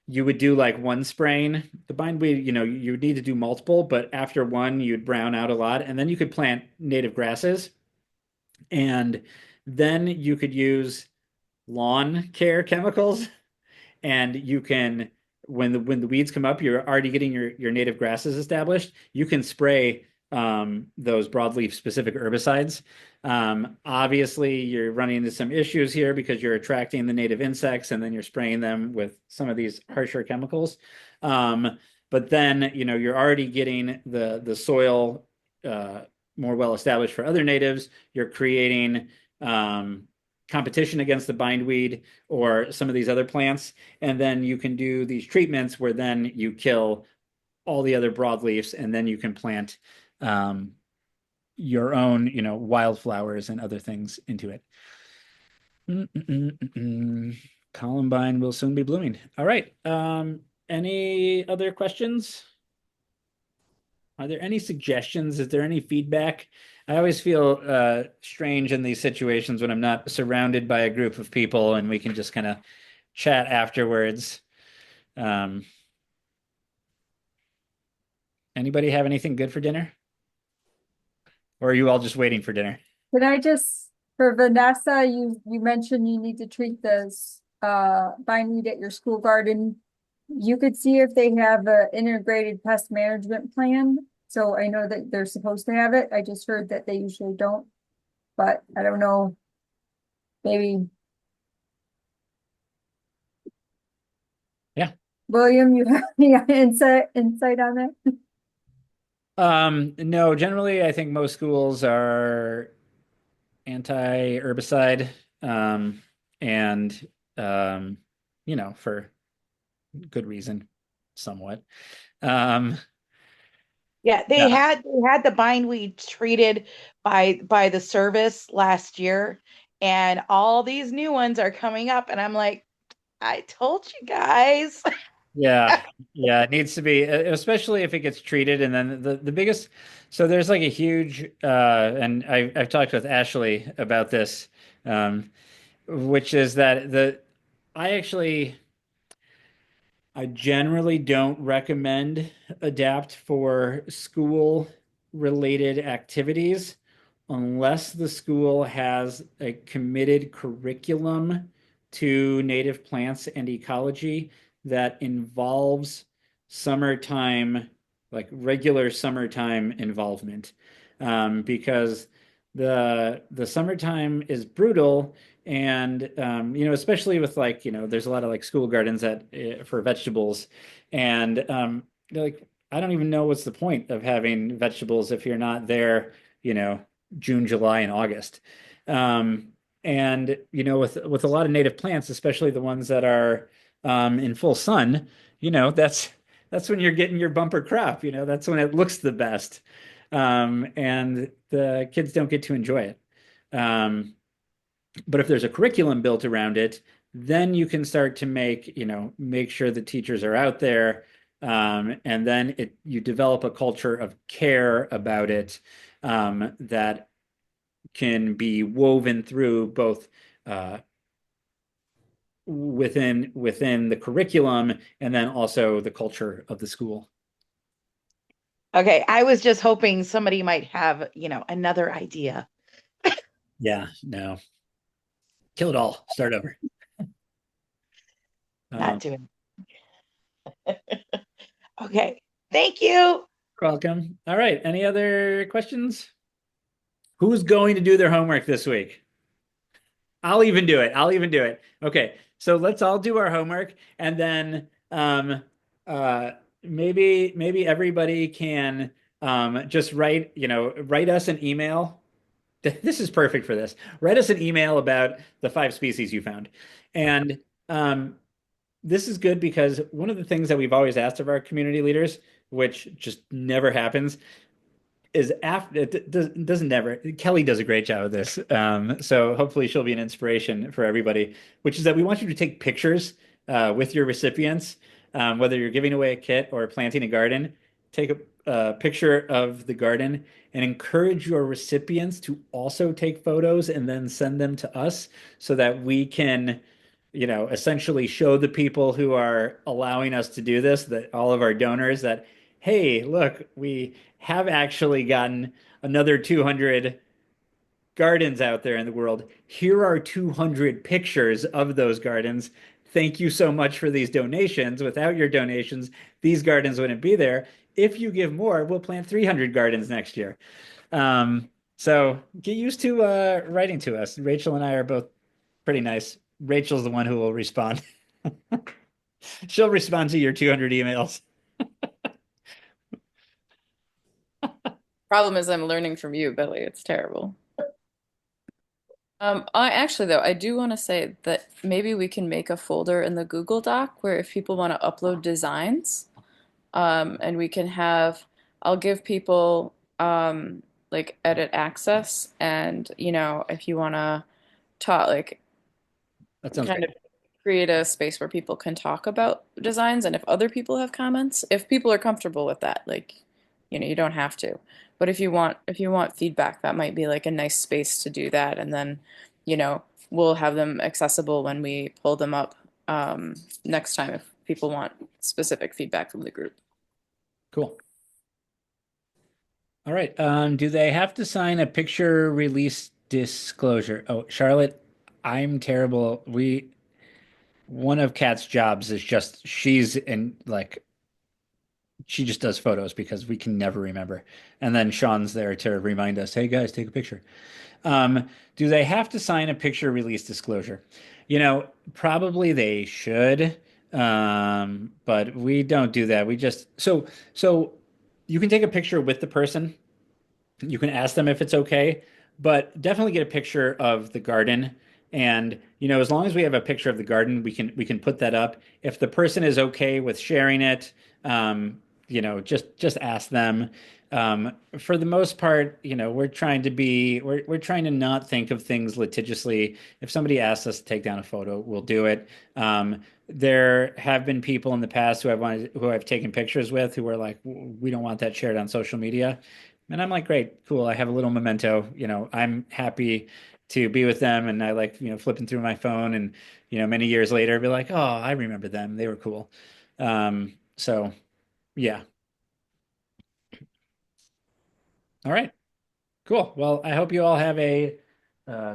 A: you would do like one spraying. The bindweed, you would need to do multiple, but after one, you'd brown out a lot, and then you could plant native grasses, and then you could use lawn care chemicals, and you can when the weeds come up, you're already getting your native grasses established. You can spray those broadleaf specific herbicides. Obviously, you're running into some issues here because you're attracting the native insects and then you're spraying them with some of these harsher chemicals. But then, you're already getting the soil more well established for other natives. You're creating competition against the bindweed or some of these other plants. And then you can do these treatments where then you kill all the other broadleafs and then you can plant your own, wildflowers and other things into it. Columbine will soon be blooming. All right. Any other questions? Are there any suggestions? Is there any feedback? I always feel strange in these situations when I'm not surrounded by a group of people and we can just kind of chat afterwards. Um, Anybody have anything good for dinner? or are you all just waiting for dinner?
E: Can I just, for Vanessa, you mentioned you need to treat this bindweed at your school garden. You could see if they have an integrated pest management plan. So I know that they're supposed to have it. I just heard that they usually don't, but I don't know. Maybe.
A: Yeah.
E: William, you have any insight on that?
A: No, generally I think most schools are anti-herbicide, um, and um, for good reason, somewhat. Um,
F: Yeah,
A: yeah,
F: they had the bindweed treated by the service last year, and all these new ones are coming up, and I'm like, I told you guys.
A: yeah, yeah. It needs to be, especially if it gets treated, and then the biggest. So there's like a huge, and I've talked with Ashley about this, um, which is that I actually. I generally don't recommend adapt for school related activities unless the school has a committed curriculum to native plants and ecology that involves summertime, like regular summertime involvement. Because the summertime is brutal, and especially with, like, there's a lot of like school gardens that for vegetables, and they're like, I don't even know what's the point of having vegetables if you're not there, you know June, July, and August. And with a lot of native plants, especially the ones that are in full sun, that's when you're getting your bumper crop. That's when it looks the best, and the kids don't get to enjoy it. But if there's a curriculum built around it, then you can start to make sure that teachers are out there, and then you develop a culture of care about it, that can be woven through both, within the curriculum and then also the culture of the school.
F: Okay, I was just hoping somebody might have, another idea.
A: Yeah, no, kill it all, start over.
F: Not
A: Um,
F: doing. Okay, thank you.
A: Welcome. All right, any other questions? Who's going to do their homework this week? I'll even do it. I'll even do it. Okay, so let's all do our homework, and then uh, maybe everybody can just write us an email. This is perfect for this. Write us an email about the 5 species you found, and this is good because one of the things that we've always asked of our community leaders, which just never happens, is after it doesn't never. Kelly does a great job of this, so hopefully she'll be an inspiration for everybody, which is that we want you to take pictures with your recipients, whether you're giving away a kit or planting a garden. Take a picture of the garden and encourage your recipients to also take photos and then send them to us so that we can, essentially show the people who are allowing us to do this, that all of our donors, that, hey, look, we have actually gotten another 200 gardens out there in the world. Here are 200 pictures of those gardens. Thank you so much for these donations. Without your donations, these gardens wouldn't be there. If you give more, we'll plant 300 gardens next year. So get used to writing to us. Rachel and I are both pretty nice. Rachel's the one who will respond. She'll respond to your 200 emails.
C: Problem is I'm learning from you, Billy. It's terrible. I actually though, I do want to say that maybe we can make a folder in the Google Doc where if people want to upload designs, and we can have, I'll give people like edit access, and if you want to talk, like
A: That sounds
C: kind
A: great.
C: of create a space where people can talk about designs, and if other people have comments, if people are comfortable with that, like, you don't have to. But if you want feedback, that might be like a nice space to do that, and then, you know, we'll have them accessible when we pull them up next time if people want specific feedback from the group.
A: Cool. All right. Do they have to sign a picture release disclosure? Oh, Charlotte, I'm terrible. One of Kat's jobs is just she's in like she just does photos because we can never remember. And then Sean's there to remind us, hey guys, take a picture. Do they have to sign a picture release disclosure? Probably they should. But we don't do that. We just so you can take a picture with the person. You can ask them if it's okay, but definitely get a picture of the garden. And as long as we have a picture of the garden, we can put that up. If the person is okay with sharing it, just ask them. For the most part, we're trying to not think of things litigiously. If somebody asks us to take down a photo, we'll do it. There have been people in the past who I've taken pictures with who were like, we don't want that shared on social media. And I'm like, great, cool. I have a little memento. I'm happy to be with them. And I like, flipping through my phone and, many years later, be like, oh, I remember them. They were cool. So yeah. All right. Cool. Well, I hope you all have a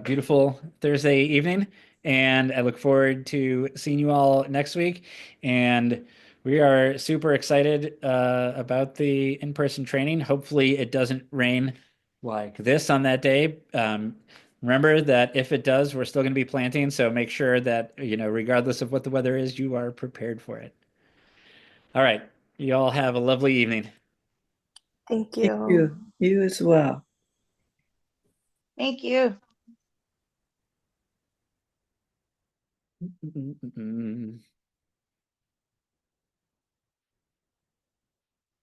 A: beautiful Thursday evening, and I look forward to seeing you all next week. And we are super excited about the in-person training. Hopefully, it doesn't rain like this on that day. Remember that if it does, we're still going to be planting, so make sure that, regardless of what the weather is, you are prepared for it. All right. You all have a lovely evening.
D: Thank
G: Thank
D: you.
G: you. You as well.
F: Thank you.
A: Mm-mm-mm-mm.